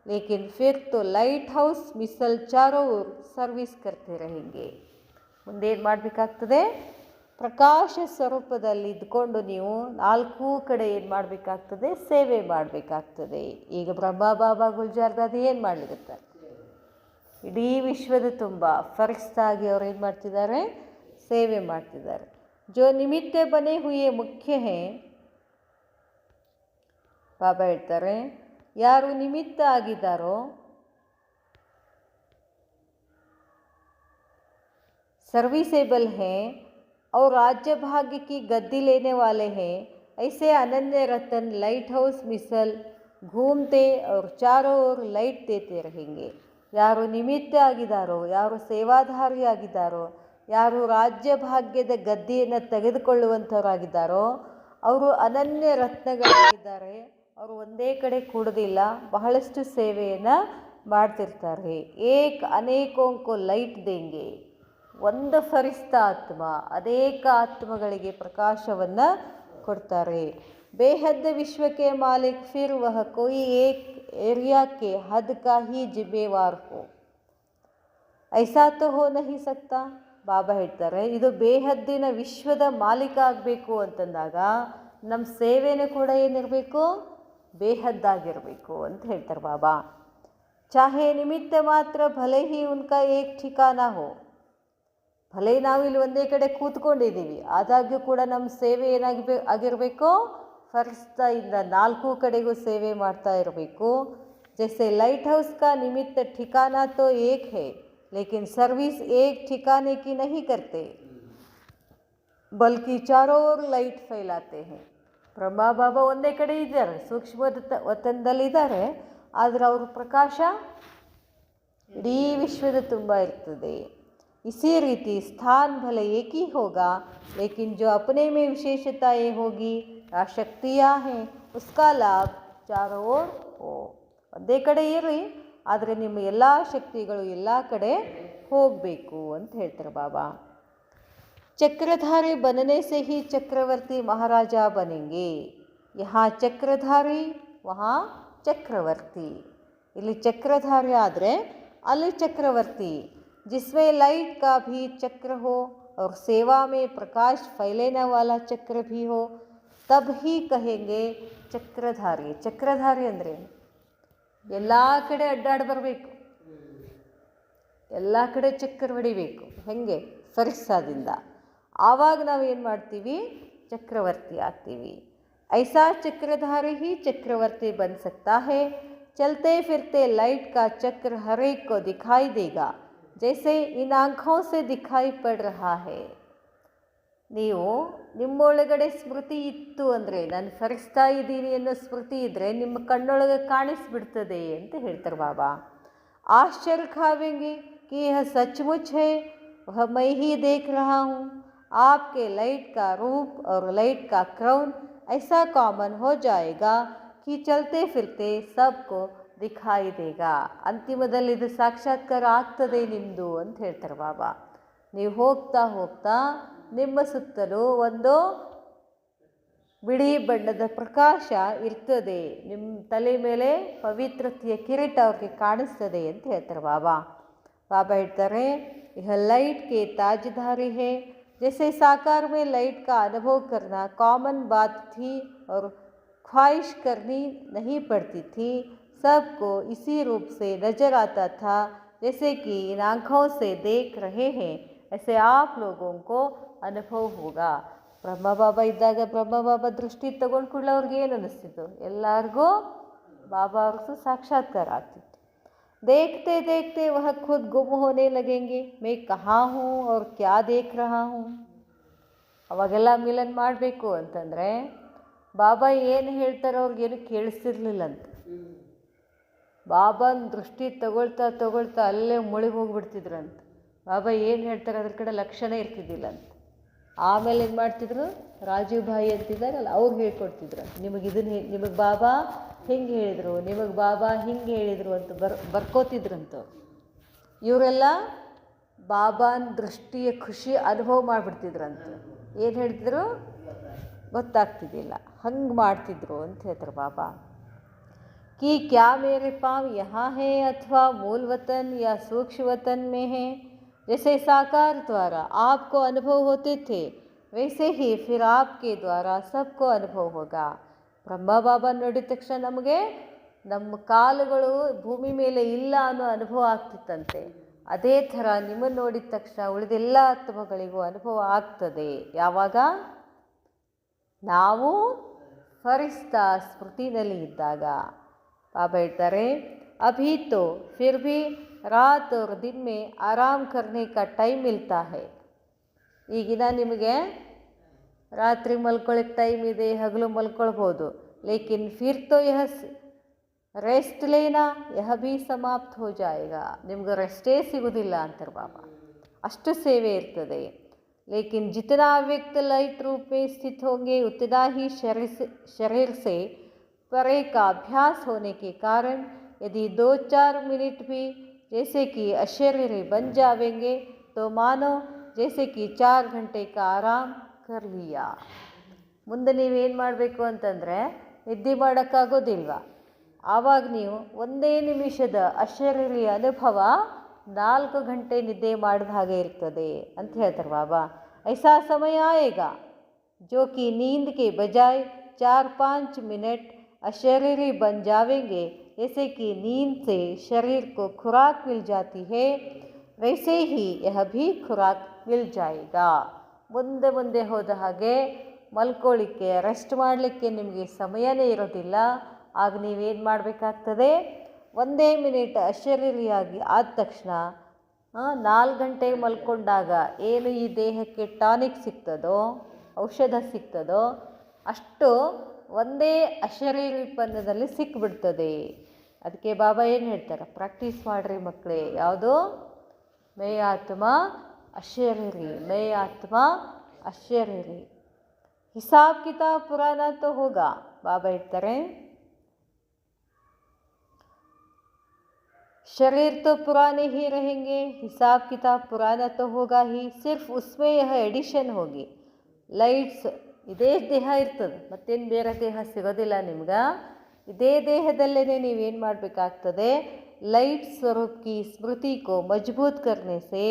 ಲೇಕಿನ್ ಫಿರ್ ತೋ ಲೈಟ್ ಹೌಸ್ ಮಿಸಲ್ ಚಾರೋ ಸರ್ವಿಸ್ ಕರ್ತೆ रहेंगे. ಮುಂದೇನು ಮಾಡಬೇಕಾಗ್ತದೆ? ಪ್ರಕಾಶ ಸ್ವರೂಪದಲ್ಲಿ ಇದ್ಕೊಂಡು ನೀವು 4 ಕಡೆ ಏನು ಮಾಡಬೇಕಾಗ್ತದೆ? ಸೇವೆ ಮಾಡಬೇಕಾಗ್ತದೆ. ಈಗ ಬ್ರಹ್ಮ ಬಾಬಾ ಗುಲ್ಜಾರ್ ದಾದಿ ಏನು ಮಾಡ್ಲಿಕತ್ತಾರೆ? ಇಡೀ ವಿಶ್ವದ ತುಂಬ ಫರಿಸ್ತಾಗಿ ಅವ್ರು ಏನು ಮಾಡ್ತಿದ್ದಾರೆ? ಸೇವೆ ಮಾಡ್ತಿದ್ದಾರೆ. ಜೋ ನಿಮಿತ್ತ ಬನೆ ಹುಯೇ ಮುಖ್ಯ ಹೇ. ಬಾಬಾ ಹೇಳ್ತಾರೆ ಯಾರು ನಿಮಿತ್ತ ಆಗಿದ್ದಾರೋ, सर्विसेबल हैं और राज्य भाग्य की गद्दी लेने वाले हैं, ऐसे अनन्य रतन लाइट हाउस मिसल घूमते और चारों ओर लाइट देते रहेंगे. ಯಾರು ನಿಮಿತ್ತ ಆಗಿದ್ದಾರೋ, ಯಾರು ಸೇವಾಧಾರಿ ಆಗಿದ್ದಾರೋ, ಯಾರು ರಾಜ್ಯ ಭಾಗ್ಯದ ಗದ್ದಿಯನ್ನು ತೆಗೆದುಕೊಳ್ಳುವಂಥವರಾಗಿದ್ದಾರೋ ಅವರು ಅನನ್ಯ ರತ್ನಗಳಾಗಿದ್ದಾರೆ. ಅವರು ಒಂದೇ ಕಡೆ ಕೂಡೋದಿಲ್ಲ, ಬಹಳಷ್ಟು ಸೇವೆಯನ್ನು ಮಾಡ್ತಿರ್ತಾರೆ. ಏಕ್ ಅನೇಕೋಂಕೋ ಲೈಟ್ ದೇಂಗೆ. ಒಂದು ಫರಿಸ್ತ ಆತ್ಮ ಅನೇಕ ಆತ್ಮಗಳಿಗೆ ಪ್ರಕಾಶವನ್ನು ಕೊಡ್ತಾರೆ. ಬೇಹದ್ದ ವಿಶ್ವಕ್ಕೆ ಮಾಲಿಕ್ ಫಿರ್ ವಹ ಕೋಯಿ ಏಕ್ एरिया के हद का ही जिम्मेवार हो, ऐसा तो हो नहीं सकता. ಬಾಬಾ ಹೇಳ್ತಾರೆ ಇದು ಬೇಹದ್ದಿನ ವಿಶ್ವದ ಮಾಲೀಕ ಆಗಬೇಕು ಅಂತಂದಾಗ ನಮ್ಮ ಸೇವೆನೂ ಕೂಡ ಏನಿರಬೇಕು? ಬೇಹದ್ದಾಗಿರಬೇಕು ಅಂತ ಹೇಳ್ತಾರೆ ಬಾಬಾ. ಚಾಹೆ ನಿಮಿತ್ತ ಮಾತ್ರ ಭಲೆ ಹಿ ಉನ್ಕಾ ಏಕ್ ठिकाना हो. ಭಲೆ ನಾವಿಲ್ಲಿ ಒಂದೇ ಕಡೆ ಕೂತ್ಕೊಂಡಿದ್ದೀವಿ, ಆದಾಗ್ಯೂ ಕೂಡ ನಮ್ಮ ಸೇವೆ ಆಗಿರಬೇಕು? ಫರಿಸ್ತಾಯಿಂದ 4 ಕಡೆಗೂ ಸೇವೆ ಮಾಡ್ತಾ ಇರಬೇಕು. ಜैसे लाइट हाउस का निमित्त ठिकाना तो एक है, लेकिन सर्विस एक ठिकाने की नहीं करते, बल्कि चारों ओर लाइट फैलाते हैं. ಬ್ರಹ್ಮ ಬಾಬಾ ಒಂದೇ ಕಡೆ ಇದ್ದಾರೆ, ಸೂಕ್ಷ್ಮ ವತನದಲ್ಲಿದ್ದಾರೆ, ಆದರೆ ಅವ್ರ ಪ್ರಕಾಶ ಇಡೀ ವಿಶ್ವದ ತುಂಬ ಇರ್ತದೆ. इसी रीति स्थान भले एक ही होगा, लेकिन जो अपने में विशेषताएं होगी या शक्तियाँ हैं उसका लाभ चारों ओर हो. ಒಂದೇ ಕಡೆ ಇರಿ, ಆದರೆ ನಿಮ್ಮ ಎಲ್ಲ ಶಕ್ತಿಗಳು ಎಲ್ಲ ಕಡೆ ಹೋಗಬೇಕು ಅಂತ ಹೇಳ್ತಾರೆ ಬಾಬಾ. ಚಕ್ರಧಾರಿ बनने से ही चक्रवर्ती महाराजा बनेंगे. यहाँ ಚಕ್ರಧಾರಿ वहाँ ಚಕ್ರವರ್ತಿ. ಇಲ್ಲಿ ಚಕ್ರಧಾರಿ ಆದರೆ ಅಲ್ಲಿ ಚಕ್ರವರ್ತಿ. जिसमें लाइट का भी चक्र हो और सेवा में प्रकाश फैलाने वाला चक्र भी हो, तब ही कहेंगे चक्रधारी. ಚಕ್ರಧಾರಿ ಅಂದರೆ ಎಲ್ಲ ಕಡೆ ಅಡ್ಡಾಡಿ ಬರಬೇಕು, ಎಲ್ಲ ಕಡೆ ಚಕ್ರ ಹೊಡಿಬೇಕು. ಹೇಗೆ? ಫರಿಸ್ಸಾದಿಂದ. ಆವಾಗ ನಾವು ಏನು ಮಾಡ್ತೀವಿ? ಚಕ್ರವರ್ತಿ ಆಗ್ತೀವಿ. ऐसा चक्रधारी ही चक्रवर्ती बन सकता है. चलते फिरते लाइट का चक्र हर एक को दिखाई देगा, जैसे इन आँखों से दिखाई पड़ रहा है. ನೀವು ನಿಮ್ಮೊಳಗಡೆ ಸ್ಮೃತಿ ಇತ್ತು ಅಂದರೆ, ನಾನು ಫರಿಸ್ತಾ ಇದ್ದೀನಿ ಅನ್ನೋ ಸ್ಮೃತಿ ಇದ್ದರೆ ನಿಮ್ಮ ಕಣ್ಣೊಳಗೆ ಕಾಣಿಸ್ಬಿಡ್ತದೆ ಅಂತ ಹೇಳ್ತಾರೆ ಬಾಬಾ. ಆಶ್ಚರ್ಯ ಖಾವೆಂಗೆ कि यह सचमुच है, वह मैं ही देख रहा हूँ. आपके लाइट का रूप और लाइट का क्राउन ऐसा कॉमन हो जाएगा कि चलते फिरते सबको ದಿಖಾಯಿ ದೇಗ. ಅಂತಿಮದಲ್ಲಿ ಇದು ಸಾಕ್ಷಾತ್ಕಾರ ಆಗ್ತದೆ ನಿಮ್ಮದು ಅಂತ ಹೇಳ್ತಾರೆ ಬಾಬಾ. ನೀವು ಹೋಗ್ತಾ ಹೋಗ್ತಾ ನಿಮ್ಮ ಸುತ್ತಲೂ ಒಂದು ಬಿಳಿ ಬಣ್ಣದ ಪ್ರಕಾಶ ಇರ್ತದೆ, ನಿಮ್ಮ ತಲೆ ಮೇಲೆ ಪವಿತ್ರತೆಯ ಕಿರೀಟ ಅವ್ರಿಗೆ ಕಾಣಿಸ್ತದೆ ಅಂತ ಹೇಳ್ತಾರೆ ಬಾಬಾ. ಬಾಬಾ ಹೇಳ್ತಾರೆ यह लाइट के ताजधारी है. जैसे साकार में लाइट का अनुभव करना कॉमन बात थी और ख्वाहिश करनी नहीं पड़ती थी. सबको इसी रूप से नज़र आता था, जैसे कि इन आँखों से देख रहे हैं, ऐसे आप लोगों को अनुभव होगा. ಬ್ರಹ್ಮಬಾಬಾ ಇದ್ದಾಗ ಬ್ರಹ್ಮಬಾಬಾ ದೃಷ್ಟಿ ತಗೊಂಡು ಕೂಡಲೇ ಅವ್ರಿಗೆ ಏನು ಅನ್ನಿಸ್ತಿತ್ತು, ಎಲ್ಲರಿಗೂ ಬಾಬಾ ಅವ್ರದ್ದು ಸಾಕ್ಷಾತ್ಕಾರ ಆಗ್ತಿತ್ತು. देखते देखते वह खुद गुम होने लगेंगे, मैं कहाँ हूँ और क्या देख रहा हूँ. ಅವಾಗೆಲ್ಲ ಮಿಲನ್ ಮಾಡಬೇಕು ಅಂತಂದರೆ ಬಾಬಾ ಏನು ಹೇಳ್ತಾರೋ ಅವ್ರಿಗೇನು ಕೇಳಿಸ್ತಿರ್ಲಿಲ್ಲಂತೆ. ಬಾಬಾನ ದೃಷ್ಟಿ ತಗೊಳ್ತಾ ಅಲ್ಲೇ ಮುಳುಗಿ ಹೋಗ್ಬಿಡ್ತಿದ್ರಂತೆ. ಬಾಬಾ ಏನು ಹೇಳ್ತಾರೆ ಅದ್ರ ಕಡೆ ಲಕ್ಷಣ ಇರ್ತಿದ್ದಿಲ್ಲಂತೆ. ಆಮೇಲೆ ಏನು ಮಾಡ್ತಿದ್ರು, ರಾಜೀವ್ ಭಾಯಿ ಅಂತಿದ್ದಾರಲ್ಲ ಅವ್ರು ಹೇಳ್ಕೊಡ್ತಿದ್ರು, ನಿಮಗೆ ಬಾಬಾ ಹಿಂಗೆ ಹೇಳಿದರು, ನಿಮಗೆ ಬಾಬಾ ಹಿಂಗೆ ಹೇಳಿದರು ಅಂತ ಬರ್ಕೋತಿದ್ರಂತ. ಇವರೆಲ್ಲ ಬಾಬಾನ ದೃಷ್ಟಿಯ ಖುಷಿ ಅನುಭವ ಮಾಡಿಬಿಡ್ತಿದ್ರಂತ. ಏನು ಹೇಳ್ತಿದ್ರು ಗೊತ್ತಾಗ್ತಿದ್ದಿಲ್ಲ, ಹಂಗೆ ಮಾಡ್ತಿದ್ರು ಅಂತ ಹೇಳ್ತಾರೆ ಬಾಬಾ. कि क्या मेरे पाँव यहाँ है अथवा मूल वतन या सूक्ष्म वतन में है. जैसे साकार द्वारा आपको अनुभव होते थे वैसे ही फिर आपके द्वारा सबको अनुभव होगा. ಬ್ರಹ್ಮ ಬಾಬಾ ನೋಡಿದ ತಕ್ಷಣ ನಮಗೆ ನಮ್ಮ ಕಾಲುಗಳು ಭೂಮಿ ಮೇಲೆ ಇಲ್ಲ ಅನ್ನೋ ಅನುಭವ ಆಗ್ತಿತ್ತಂತೆ. ಅದೇ ಥರ ನಿಮ್ಮನ್ನು ನೋಡಿದ ತಕ್ಷಣ ಉಳಿದೆಲ್ಲ ಆತ್ಮಗಳಿಗೂ ಅನುಭವ ಆಗ್ತದೆ. ಯಾವಾಗ ನಾವು ಫರಿಸ್ತಾ ಸ್ಮೃತಿನಲ್ಲಿ ಇದ್ದಾಗ. ಬಾಬಾ ಹೇಳ್ತಾರೆ, ಅಭಿ ತೋ ಫಿರ್ ಭಿ ರಾತ್ और दिन में आराम करने का टाइम मिलता है. ಈಗಿನ ನಿಮಗೆ ರಾತ್ರಿ ಮಲ್ಕೊಳ್ಳೋಕ್ಕೆ ಟೈಮ್ ಇದೆ, ಹಗಲು ಮಲ್ಕೊಳ್ಬೋದು. ಲೇಕಿನ್ ಫಿರ್ ತೋ ಯಹ ರೆಸ್ಟ್ ಲೇನಾ ಯಹ ಭೀ ಸಮಾಪ್ತ ಹೋ ಜಾಯೇಗಾ. ನಿಮ್ಗೆ ರೆಸ್ಟೇ ಸಿಗೋದಿಲ್ಲ ಅಂತಾರೆ ಬಾಬಾ, ಅಷ್ಟು ಸೇವೆ ಇರ್ತದೆ. ಲೇಕಿನ್ ಜಿतना व्यक्त लाइट रूप में स्थित होंगे उतना ही शरीर से परे का अभ्यास होने के कारण यदि 2-4 मिनट भी जैसे कि अशरीरी बन जावेंगे तो मानो जैसे कि 4 घंटे का आराम कर लिया. ಮುಂದೆ ನೀವೇನು ಮಾಡಬೇಕು ಅಂತಂದರೆ, ನಿದ್ದೆ ಮಾಡೋಕ್ಕಾಗೋದಿಲ್ವ, ಆವಾಗ ನೀವು ಒಂದೇ ನಿಮಿಷದ ಅಶರೀರಿ ಅನುಭವ 4 ಗಂಟೆ ನಿದ್ದೆ ಮಾಡಿದ ಹಾಗೆ ಇರ್ತದೆ ಅಂತ ಹೇಳ್ತಾರೆ ಬಾಬಾ. ऐसा समय आएगा जो कि नींद के बजाय 4-5 मिनट अशरीरी बन जावेंगे. जैसे कि नींद से शरीर को खुराक मिल जाती है वैसे ही यह भी खुराक मिल जाएगा. ಮುಂದೆ ಮುಂದೆ ಹೋದ ಹಾಗೆ ಮಲ್ಕೊಳ್ಳಿಕ್ಕೆ, ರೆಸ್ಟ್ ಮಾಡಲಿಕ್ಕೆ ನಿಮಗೆ ಸಮಯನೇ ಇರೋದಿಲ್ಲ. ಆಗ ನೀವೇನು ಮಾಡಬೇಕಾಗ್ತದೆ, ಒಂದೇ ಮಿನಿಟ್ ಅಶರೀರಿಯಾಗಿ ಆದ ತಕ್ಷಣ 4 ಗಂಟೆ ಮಲ್ಕೊಂಡಾಗ ಏನು ಈ ದೇಹಕ್ಕೆ ಟಾನಿಕ್ ಸಿಗ್ತದೋ, ಔಷಧ ಸಿಗ್ತದೋ, ಅಷ್ಟು ಒಂದೇ ಅಶರೀರಿಪನ್ನದಲ್ಲಿ ಸಿಕ್ಬಿಡ್ತದೆ. ಅದಕ್ಕೆ ಬಾಬಾ ಏನು ಹೇಳ್ತಾರೆ, ಪ್ರಾಕ್ಟೀಸ್ ಮಾಡಿರಿ ಮಕ್ಕಳೇ. ಯಾವುದು? ಮೇ ಆತ್ಮ ಅಶರೀರಿ, ಮೇ ಆತ್ಮ ಅಶರೀರಿ. ಹಿಸಾಬ್ ಕಿತಾಬ್ ಪುರಾಣ ತೋ ಹೋಗಾ. ಬಾಬಾ ಹೇಳ್ತಾರೆ, शरीर तो पुराने ही रहेंगे, हिसाब किताब पुराना तो होगा ही. सिर्फ उसमें यह एडिशन होगी. ಲೈಟ್ಸ್ ಇದೇ ದೇಹ ಇರ್ತದೆ, ಮತ್ತೇನು ಬೇರೆ ದೇಹ ಸಿಗೋದಿಲ್ಲ ನಿಮ್ಗೆ. ಇದೇ ದೇಹದಲ್ಲೇ ನೀವೇನು ಮಾಡಬೇಕಾಗ್ತದೆ, ಲೈಟ್ ಸ್ವರೂಪ್ ಕಿ ಸ್ಮೃತಿ ಕೋ ಮಜಬೂತ್ ಕರ್ನೆ ಸೆ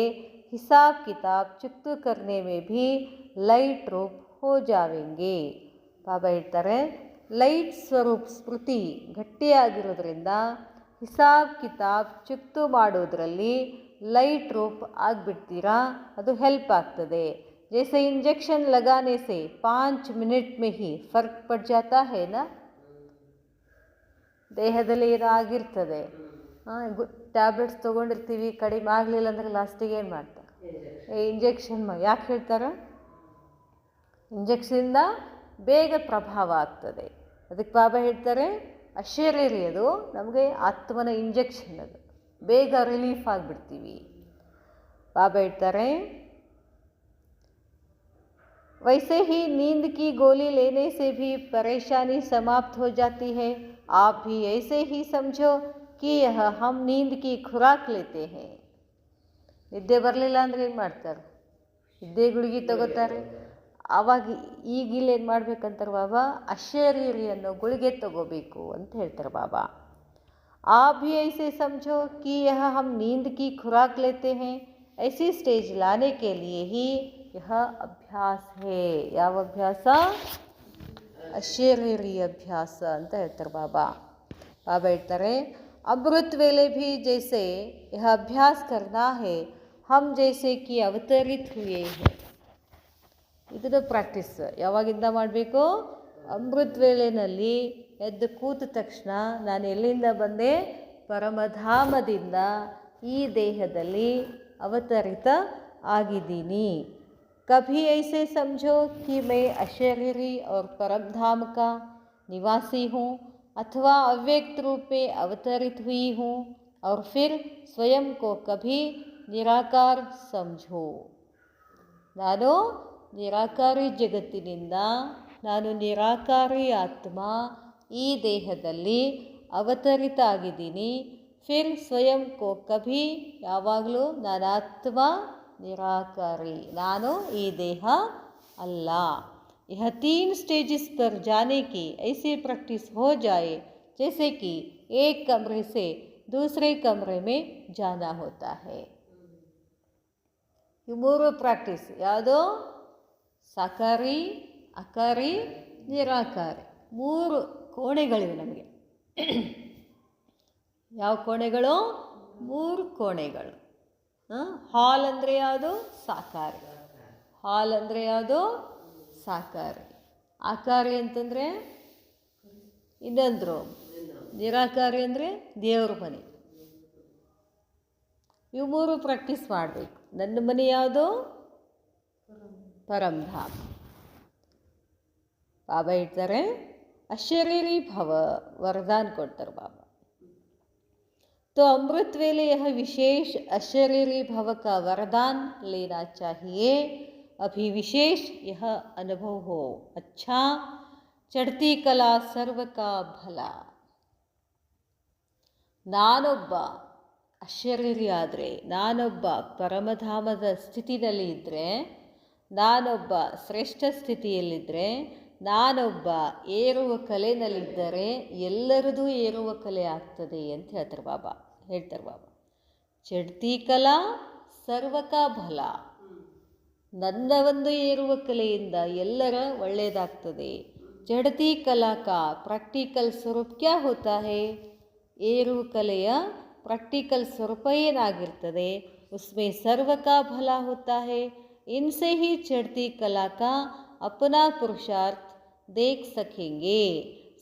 ಹಿಸಾಬ್ ಕಿತಾಬ್ ಚುಕ್ತು ಕರ್ನೆ ಮೇ ಭೀ ಲೈಟ್ ರೂಪ್ ಹೋ ಜಾವೆಂಗೆ. ಬಾಬಾ ಹೇಳ್ತಾರೆ, ಲೈಟ್ ಸ್ವರೂಪ್ ಸ್ಮೃತಿ ಗಟ್ಟಿಯಾಗಿರೋದ್ರಿಂದ ಹಿಸಾಬ್ ಕಿತಾಬ್ ಚುಕ್ತು ಮಾಡೋದ್ರಲ್ಲಿ ಲೈಟ್ ರೂಪ್ ಆಗಿಬಿಡ್ತೀರಾ, ಅದು ಹೆಲ್ಪ್ ಆಗ್ತದೆ. जैसे इंजेक्शन लगाने से 5 मिनट में ही फर्क पड़ जाता है ना. ದೇಹದಲ್ಲಿ ಏನೋ ಆಗಿರ್ತದೆ, ಟ್ಯಾಬ್ಲೆಟ್ಸ್ ತೊಗೊಂಡಿರ್ತೀವಿ, ಕಡಿಮೆ ಆಗಲಿಲ್ಲ ಅಂದರೆ ಲಾಸ್ಟಿಗೆ ಏನು ಮಾಡ್ತಾರೆ, ಇಂಜೆಕ್ಷನ್ ಯಾಕೆ ಹೇಳ್ತಾರೆ, ಇಂಜೆಕ್ಷನಿಂದ ಬೇಗ ಪ್ರಭಾವ ಆಗ್ತದೆ. ಅದಕ್ಕೆ ಬಾಬಾ ಹೇಳ್ತಾರೆ, ಅಶರೀರಿ ಅದು ನಮಗೆ ಆತ್ಮನ ಇಂಜೆಕ್ಷನ್, ಅದು ಬೇಗ ರಿಲೀಫ್ ಆಗಿಬಿಡ್ತೀವಿ. ಬಾಬಾ ಹೇಳ್ತಾರೆ, वैसे ही नींद की गोली लेने से भी परेशानी समाप्त हो जाती है. आप भी ऐसे ही समझो कि यह हम नींद की खुराक लेते हैं. ನಿದ್ದೆ ಬರಲಿಲ್ಲ ಅಂದರೆ ಏನು ಮಾಡ್ತಾರೆ, ನಿದ್ದೆ ಗುಳಿಗೆ ತಗೋತಾರೆ. ಆವಾಗ ಈಗಿಲ್ಲೇನು ಮಾಡ್ಬೇಕಂತಾರೆ ಬಾಬಾ, ಅಶರೀರಿ ಅನ್ನೋ ಗುಳಿಗೆ ತಗೋಬೇಕು ಅಂತ ಹೇಳ್ತಾರೆ ಬಾಬಾ. आप भी ऐसे समझो कि यह हम नींद की खुराक लेते हैं. ऐसी स्टेज लाने के लिए ही यह ಅಭ್ಯಾಸ ಹೇ. ಯಾವ ಅಭ್ಯಾಸ? ಅಶರೀರಿ ಅಭ್ಯಾಸ ಅಂತ ಹೇಳ್ತಾರೆ ಬಾಬಾ. ಬಾಬಾ ಹೇಳ್ತಾರೆ, ಅಮೃತ್ ವೇಳೆ ಭೀ ಜೈಸೆ ಯಹ ಅಭ್ಯಾಸ ಕರ್ನಾ ಹೇ ಹಮ್ ಜೈಸೆ ಕಿ ಅವತರಿತ್ ಹುಯೇ ಹೇ. ಇದನ್ನು ಪ್ರಾಕ್ಟೀಸ್ ಯಾವಾಗಿಂದ ಮಾಡಬೇಕು? ಅಮೃತ ವೇಳೆಯಲ್ಲಿ ಎದ್ದು ಕೂತ ತಕ್ಷಣ ನಾನು ಎಲ್ಲಿಂದ ಬಂದೆ? ಪರಮಧಾಮದಿಂದ ಈ ದೇಹದಲ್ಲಿ ಅವತರಿತ ಆಗಿದ್ದೀನಿ. कभी ऐसे समझो कि मैं अशरीरी और परम धाम का निवासी हूँ अथवा अव्यक्त रूप में अवतरित हुई हूँ और फिर स्वयं को कभी निराकार समझो. ನಾನು ನಿರಾಕಾರಿ ಜಗತ್ತಿನಿಂದ, ನಾನು ನಿರಾಕಾರಿ ಆತ್ಮ, ಈ ದೇಹದಲ್ಲಿ ಅವತರಿತ ಆಗಿದ್ದೀನಿ. ಫಿರ್ ಸ್ವಯಂ ಕೋ ಕಭಿ, ಯಾವಾಗಲೂ ನಾನು ಆತ್ಮ निराकारी, ನಾನು ಈ ದೇಹ ಅಲ್ಲ. यह 3 स्टेजेस पर जाने की ऐसी प्रैक्टिस हो जाए जैसे कि एक कमरे से दूसरे कमरे में जाना होता है. ಈ 3 ಪ್ರಾಕ್ಟೀಸ್ ಯಾವುದು? ಸಾಕಾರಿ, ಅಕಾರಿ, ನಿರಾಕಾರಿ. 3 ಕೋಣೆಗಳಿವೆ ನಮಗೆ. ಯಾವ ಕೋಣೆಗಳು? 3 ಕೋಣೆಗಳು. ಹಾಲ್ ಅಂದರೆ ಯಾವುದು? ಸಾಕಾರಿ. ಹಾಲ್ ಅಂದರೆ ಯಾವುದು? ಸಾಕಾರಿ. ಆಕಾರಿ ಅಂತಂದರೆ ಇನ್ನೊಂದು ರೂಮ್. ನಿರಾಕಾರಿ ಅಂದರೆ ದೇವ್ರ ಮನೆ. ಇವು 3 ಪ್ರಾಕ್ಟೀಸ್ ಮಾಡಬೇಕು. ನನ್ನ ಮನೆ ಯಾವುದು? ಪರಂಧಾಮ. ಬಾಬಾ ಹೇಳ್ತಾರೆ ಅಶರೀರಿ ಭವ, ವರದಾನ ಕೊಡ್ತಾರೆ ಬಾಬಾ. तो अमृत वेले यह विशेष अशरीरी भव का वरदान लेना चाहिए. अभी विशेष यह अनुभव हो. अच्छा, चढ़ती कला सर्व का भला. ನಾನೊಬ್ಬ ಅಶರೀರಿ ಆದರೆ, ನಾನೊಬ್ಬ ಪರಮಧಾಮದ ಸ್ಥಿತಿಯಲ್ಲಿ ಇದ್ದರೆ, ನಾನೊಬ್ಬ ಶ್ರೇಷ್ಠ ಸ್ಥಿತಿಯಲ್ಲಿದ್ದರೆ, ನಾನೊಬ್ಬ ಏರುವ ಕಲೆಯಲ್ಲಿದ್ದರೆ ಎಲ್ಲರದೂ ಏರುವ ಕಲೆ ಆಗ್ತದೆ ಅಂತ ಹೇಳ್ತಾರೆ ಬಾಬಾ. ಚಡ್ತಿ ಕಲಾ ಸರ್ವಕ ಫಲ. ನನ್ನ ಒಂದು ಏರುವ ಕಲೆಯಿಂದ ಎಲ್ಲರ ಒಳ್ಳೆಯದಾಗ್ತದೆ. ಚಡ್ತಿ ಕಲಾ ಕಾ ಪ್ರಾಕ್ಟಿಕಲ್ ಸ್ವರೂಪ ಕ್ಯಾ ಹೋತಾ ಹೈ? ಏರುವ ಕಲೆಯ ಪ್ರಾಕ್ಟಿಕಲ್ ಸ್ವರೂಪ ಏನಾಗಿರ್ತದೆ? ಉಸ್ಮೇ ಸರ್ವಕ ಫಲ ಹೋತಾ ಹೈ. ಇನ್ಸೆ ಹಿ ಚಡ್ತಿ ಕಲಾ ಕಾ अपना पुरुषार्थ देख सकेंगे.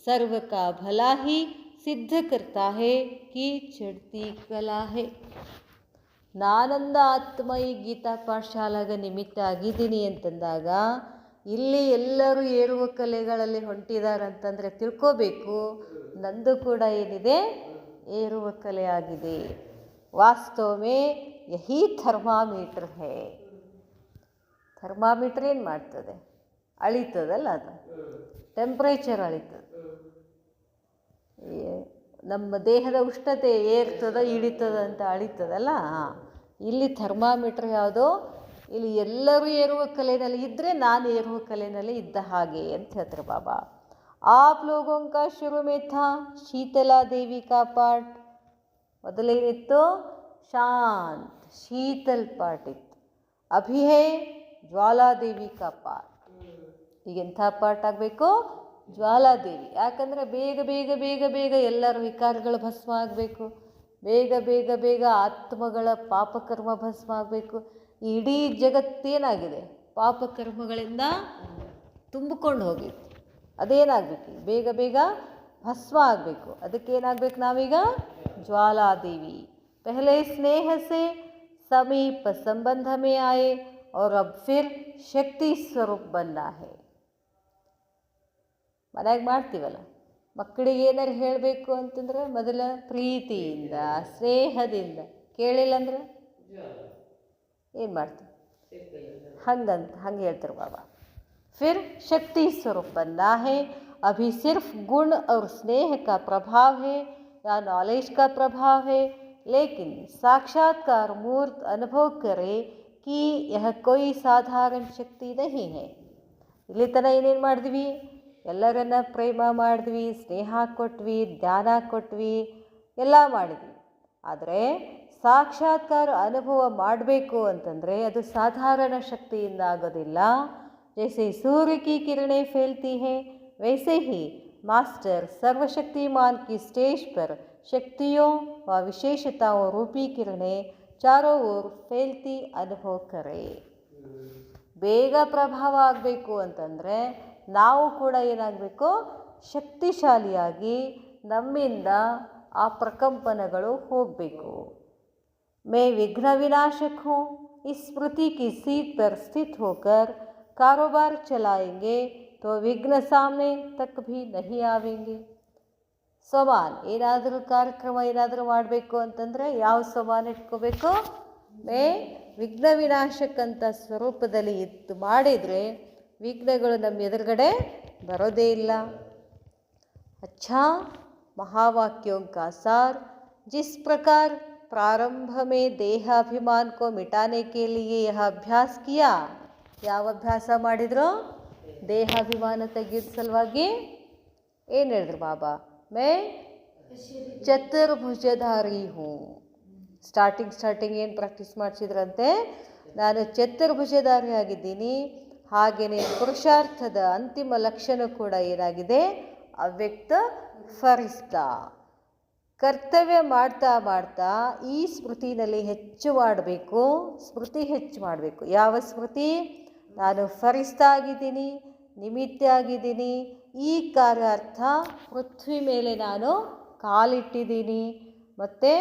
सर्व का भला ही सिद्ध करता है कि चढ़ती कला है. ನಾನಂದ ಆತ್ಮ ಈ ಗೀತಾ ಪಾಠಶಾಲೆಗೆ ನಿಮಿತ್ತ ಆಗಿದ್ದೀನಿ ಅಂತಂದಾಗ ಇಲ್ಲಿ ಎಲ್ಲರೂ ಏರುವ ಕಲೆಗಳಲ್ಲಿ ಹೊಂಟಿದ್ದಾರೆ ಅಂತಂದರೆ ತಿಳ್ಕೋಬೇಕು, ನಂದು ಕೂಡ ಏನಿದೆ? ಏರುವ ಕಲೆ ಆಗಿದೆ. ವಾಸ್ತವಮೇ ಯಹಿ ಥರ್ಮಾಮೀಟರ್ ಹೇ. ಥರ್ಮಾಮೀಟ್ರ್ ಏನು ಮಾಡ್ತದೆ? ಅಳಿತದಲ್ಲ, ಅದು ಟೆಂಪ್ರೇಚರ್ ಅಳಿತದೆ. ನಮ್ಮ ದೇಹದ ಉಷ್ಣತೆ ಏರ್ತದ ಇಳಿತದ ಅಂತ ಅಳಿತದಲ್ಲ. ಇಲ್ಲಿ ಥರ್ಮಾಮೀಟ್ರ್ ಯಾವುದು? ಇಲ್ಲಿ ಎಲ್ಲರೂ ಏರುವ ಕಲೆಯಲ್ಲಿ ಇದ್ದರೆ ನಾನು ಏರುವ ಕಲೆಯಲ್ಲಿ ಇದ್ದ ಹಾಗೆ ಅಂತ ಹೇಳ್ತಾರೆ ಬಾಬಾ. ಆಪ್ ಲೋಗೋಂ ಕಾ ಶುರು ಮೇ ಥಾ ಶೀತಲಾ ದೇವಿ ಕಾ ಪಾಠ. ಮೊದಲೇನಿತ್ತು? ಶಾಂತ್ ಶೀತಲ್ ಪಾಠ ಇತ್ತು. ಅಭಿ ಹೇ ಜ್ವಾಲಾದೇವಿ ಕಾ ಪಾಠ. ಈಗೆಂಥ ಪಾಠ ಆಗಬೇಕು? ಜ್ವಾಲಾದೇವಿ. ಯಾಕಂದರೆ ಬೇಗ ಬೇಗ ಬೇಗ ಬೇಗ ಎಲ್ಲರ ವಿಕಾರಗಳು ಭಸ್ಮ ಆಗಬೇಕು. ಬೇಗ ಬೇಗ ಬೇಗ ಆತ್ಮಗಳ ಪಾಪಕರ್ಮ ಭಸ್ಮ ಆಗಬೇಕು. ಇಡೀ ಜಗತ್ತೇನಾಗಿದೆ? ಪಾಪಕರ್ಮಗಳಿಂದ ತುಂಬಿಕೊಂಡು ಹೋಗಿತ್ತು. ಅದೇನಾಗಬೇಕು? ಬೇಗ ಬೇಗ ಭಸ್ಮ ಆಗಬೇಕು. ಅದಕ್ಕೇನಾಗಬೇಕು? ನಾವೀಗ ಜ್ವಾಲಾದೇವಿ. ಪಹಲೆ ಸ್ನೇಹ ಸೆ ಸಮೀಪ ಸಂಬಂಧ ಮೇ ಆಯೆ और अब फिर ಶಕ್ತಿ ಸ್ವರೂಪ ಬನ್ನ ಹೇ. ಮನೆಯಾಗ ಮಾಡ್ತೀವಲ್ಲ, ಮಕ್ಕಳಿಗೆ ಏನಾರು ಹೇಳಬೇಕು ಅಂತಂದ್ರೆ ಮೊದಲ ಪ್ರೀತಿಯಿಂದ ಸ್ನೇಹದಿಂದ, ಕೇಳಿಲ್ಲ ಅಂದ್ರೆ ಏನು ಮಾಡ್ತೀವಿ? ಹಂಗೆ ಹೇಳ್ತಾರೆ ಬಾಬಾ. ಫಿರ್ ಶಕ್ತಿ ಸ್ವರೂಪ ಬನ್ನ ಹೇ. ಅಭಿ ಸಿರ್ಫ್ ಗುಣ और स्नेह का प्रभाव है या नॉलेज का प्रभाव है, लेकिन साक्षात्कार मूर्त अनुभव करे कि यह कोई साधारण शक्ति नहीं है. ಇಲ್ಲಿ ತನಕ ಏನೇನು ಮಾಡಿದ್ವಿ? ಎಲ್ಲರನ್ನ ಪ್ರೇಮ ಮಾಡಿದ್ವಿ, ಸ್ನೇಹ ಕೊಟ್ವಿ, ಧ್ಯಾನ ಕೊಟ್ವಿ, ಎಲ್ಲ ಮಾಡಿದ್ವಿ. ಆದರೆ ಸಾಕ್ಷಾತ್ಕಾರ ಅನುಭವ ಮಾಡಬೇಕು ಅಂತಂದರೆ ಅದು ಸಾಧಾರಣ ಶಕ್ತಿಯಿಂದ ಆಗೋದಿಲ್ಲ. जैसे सूर्य की किरणें फैलती हैं, वैसे ही मास्टर सर्वशक्तिमान की स्टेज पर शक्तियों व विशेषताओं रूपी किरणें चारों ओर फैलती अनुभव करें. ಬೇಗ ಪ್ರಭಾವ ಆಗಬೇಕು ಅಂತಂದರೆ ನಾವು ಕೂಡ ಏನಾಗಬೇಕು, ಶಕ್ತಿಶಾಲಿಯಾಗಿ ನಮ್ಮಿಂದ ಆ ಪ್ರಕಂಪನಗಳು ಹೋಗಬೇಕು. मैं विघ्न विनाशक हूँ, इस स्मृति की सीट पर स्थित होकर कारोबार चलाएंगे तो विघ्न सामने तक भी नहीं आवेंगे. ಸಮಾನ್ ಏನಾದರೂ ಕಾರ್ಯಕ್ರಮ ಏನಾದರೂ ಮಾಡಬೇಕು ಅಂತಂದರೆ ಯಾವ ಸಮಾನ ಇಟ್ಕೋಬೇಕು, ಮೇ ವಿಘ್ನ ವಿನಾಶಕ್ಕಂಥ ಸ್ವರೂಪದಲ್ಲಿ ಇತ್ತು ಮಾಡಿದರೆ ವಿಘ್ನಗಳು ನಮ್ಮ ಎದುರುಗಡೆ ಬರೋದೇ ಇಲ್ಲ. अच्छा महावाक्यों का सार, जिस प्रकार प्रारंभ में देहाभिमान को मिटाने के लिए यह अभ्यास किया. ಯಾವ ಅಭ್ಯಾಸ ಮಾಡಿದ್ರು? ದೇಹಾಭಿಮಾನ ತೆಗೆಯೋದು ಸಲುವಾಗಿ ಏನು ಹೇಳಿದ್ರು ಬಾಬಾ? मैं ಚತುರ್ಭುಜಧಾರಿ ಹೂँ. ಸ್ಟಾರ್ಟಿಂಗ್ ಏನು ಪ್ರಾಕ್ಟೀಸ್ ಮಾಡಿಸಿದ್ರಂತೆ? ನಾನು ಚತುರ್ಭುಜಧಾರಿ ಆಗಿದ್ದೀನಿ. ಹಾಗೆಯೇ ಪುರುಷಾರ್ಥದ ಅಂತಿಮ ಲಕ್ಷಣ ಕೂಡ ಏನಾಗಿದೆ? ಅವ್ಯಕ್ತ ಫರಿಸ್ತಾ. ಕರ್ತವ್ಯ ಮಾಡ್ತಾ ಮಾಡ್ತಾ ಈ ಸ್ಮೃತಿನಲ್ಲಿ ಹೆಚ್ಚು ಮಾಡಬೇಕು, ಸ್ಮೃತಿ ಹೆಚ್ಚು ಮಾಡಬೇಕು. ಯಾವ ಸ್ಮೃತಿ? ನಾನು ಫರಿಸ್ತಾ ಆಗಿದ್ದೀನಿ, ನಿಮಿತ್ತ ಆಗಿದ್ದೀನಿ, ಈ ಕಾರ್ಯಾರ್ಥ ಪೃಥ್ವಿ ಮೇಲೆ ನಾನು ಕಾಲಿಟ್ಟಿದ್ದೀನಿ, ಮತ್ತು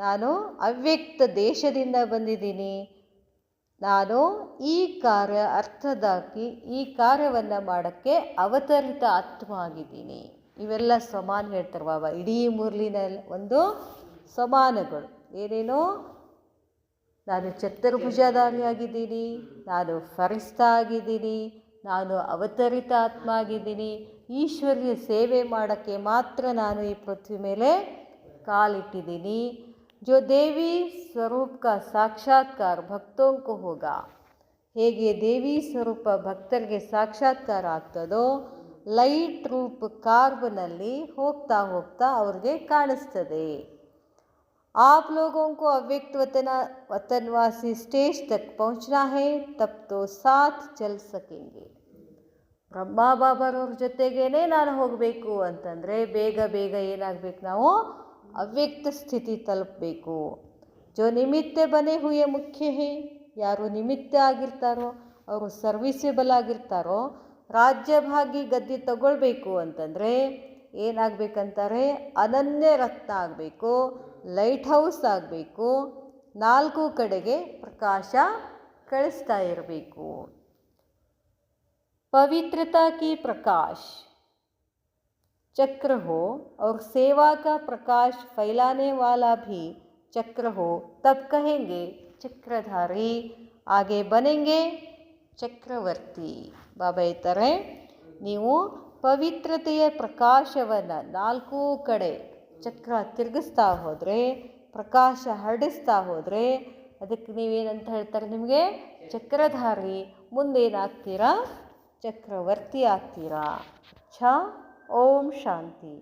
ನಾನು ಅವ್ಯಕ್ತ ದೇಶದಿಂದ ಬಂದಿದ್ದೀನಿ, ನಾನು ಈ ಕಾರ್ಯ ಅರ್ಥದಾಗಿ ಈ ಕಾರ್ಯವನ್ನು ಮಾಡೋಕ್ಕೆ ಅವತರಿತ ಆತ್ಮ ಆಗಿದ್ದೀನಿ. ಇವೆಲ್ಲ ಸಮಾನ ಹೇಳ್ತಾರೆ ಬಾಬಾ. ಇಡೀ ಮುರಳಿನ ಒಂದು ಸಮಾನಗಳು ಏನೇನೋ, ನಾನು ಚತುರ್ಭುಜಧಾರಿ ಆಗಿದ್ದೀನಿ, ನಾನು ಫರಿಸ್ತಾ ಆಗಿದ್ದೀನಿ, ನಾನು ಅವತರಿತ ಆತ್ಮ ಆಗಿದ್ದೀನಿ, ಈಶ್ವರ್ಯ ಸೇವೆ ಮಾಡೋಕ್ಕೆ ಮಾತ್ರ ನಾನು ಈ ಪೃಥ್ವಿ ಮೇಲೆ ಕಾಲಿಟ್ಟಿದ್ದೀನಿ. जो देवी स्वरूप का साक्षात्कार भक्तों को होगा. ಹೇಗೆ ದೇವಿ ಸ್ವರೂಪ ಭಕ್ತರಿಗೆ ಸಾಕ್ಷಾತ್ಕಾರ ಆಗ್ತದೋ, ಲೈಟ್ ರೂಪ್ ಕಾರ್ಬ್ನಲ್ಲಿ ಹೋಗ್ತಾ ಹೋಗ್ತಾ ಅವ್ರಿಗೆ ಕಾಣಿಸ್ತದೆ. आप लोगों को अव्यक्त वतनवासी स्टेज तक पहुंचना है, तब तो साथ चल सकेंगे. ಬ್ರಹ್ಮ ಬಾಬಾರವ್ರ ಜೊತೆಗೇನೆ ನಾನು ಹೋಗಬೇಕು ಅಂತಂದರೆ ಬೇಗ ಬೇಗ ಏನಾಗಬೇಕು? ನಾವು ಅವ್ಯಕ್ತ ಸ್ಥಿತಿ ತಲುಪಬೇಕು. ಜೋ ನಿಮಿತ್ತ ಬನೆ ಹುಯೆ ಮುಖ್ಯ ಹೇ, ಯಾರು ನಿಮಿತ್ತ ಆಗಿರ್ತಾರೋ ಅವರು ಸರ್ವಿಸೇಬಲ್ ಆಗಿರ್ತಾರೋ, ರಾಜ್ಯಭಾಗಿ ಗದ್ದೆ ತಗೊಳ್ಬೇಕು ಅಂತಂದರೆ ಏನಾಗಬೇಕಂತಾರೆ? ಅನನ್ಯ ರತ್ನ ಆಗಬೇಕು, ಲೈಟ್ ಹೌಸ್ ಆಗಬೇಕು, 4 ಕಡೆಗೆ ಪ್ರಕಾಶ ಕಳಿಸ್ತಾ ಇರಬೇಕು. पवित्रता की प्रकाश चक्र हो और सेवा का प्रकाश फैलाने वाला भी चक्र हो, तब कहेंगे चक्रधारी, आगे बनेंगे ಚಕ್ರವರ್ತಿ. ಬಾಬಾ ಹೇಳ್ತಾರೆ, ನೀವು ಪವಿತ್ರತೆಯ ಪ್ರಕಾಶವನ್ನು 4 ಕಡೆ ಚಕ್ರ ತಿರುಗಿಸ್ತಾ ಹೋದರೆ, ಪ್ರಕಾಶ ಹರಡಿಸ್ತಾ ಹೋದರೆ ಅದಕ್ಕೆ ನೀವೇನಂತ ಹೇಳ್ತಾರೆ? ನಿಮಗೆ ಚಕ್ರಧಾರಿ, ಮುಂದೇನಾಗ್ತೀರಾ? ಚಕ್ರವರ್ತಿ ಆಗ್ತೀರಾ. ಓಂ ಶಾಂತಿ.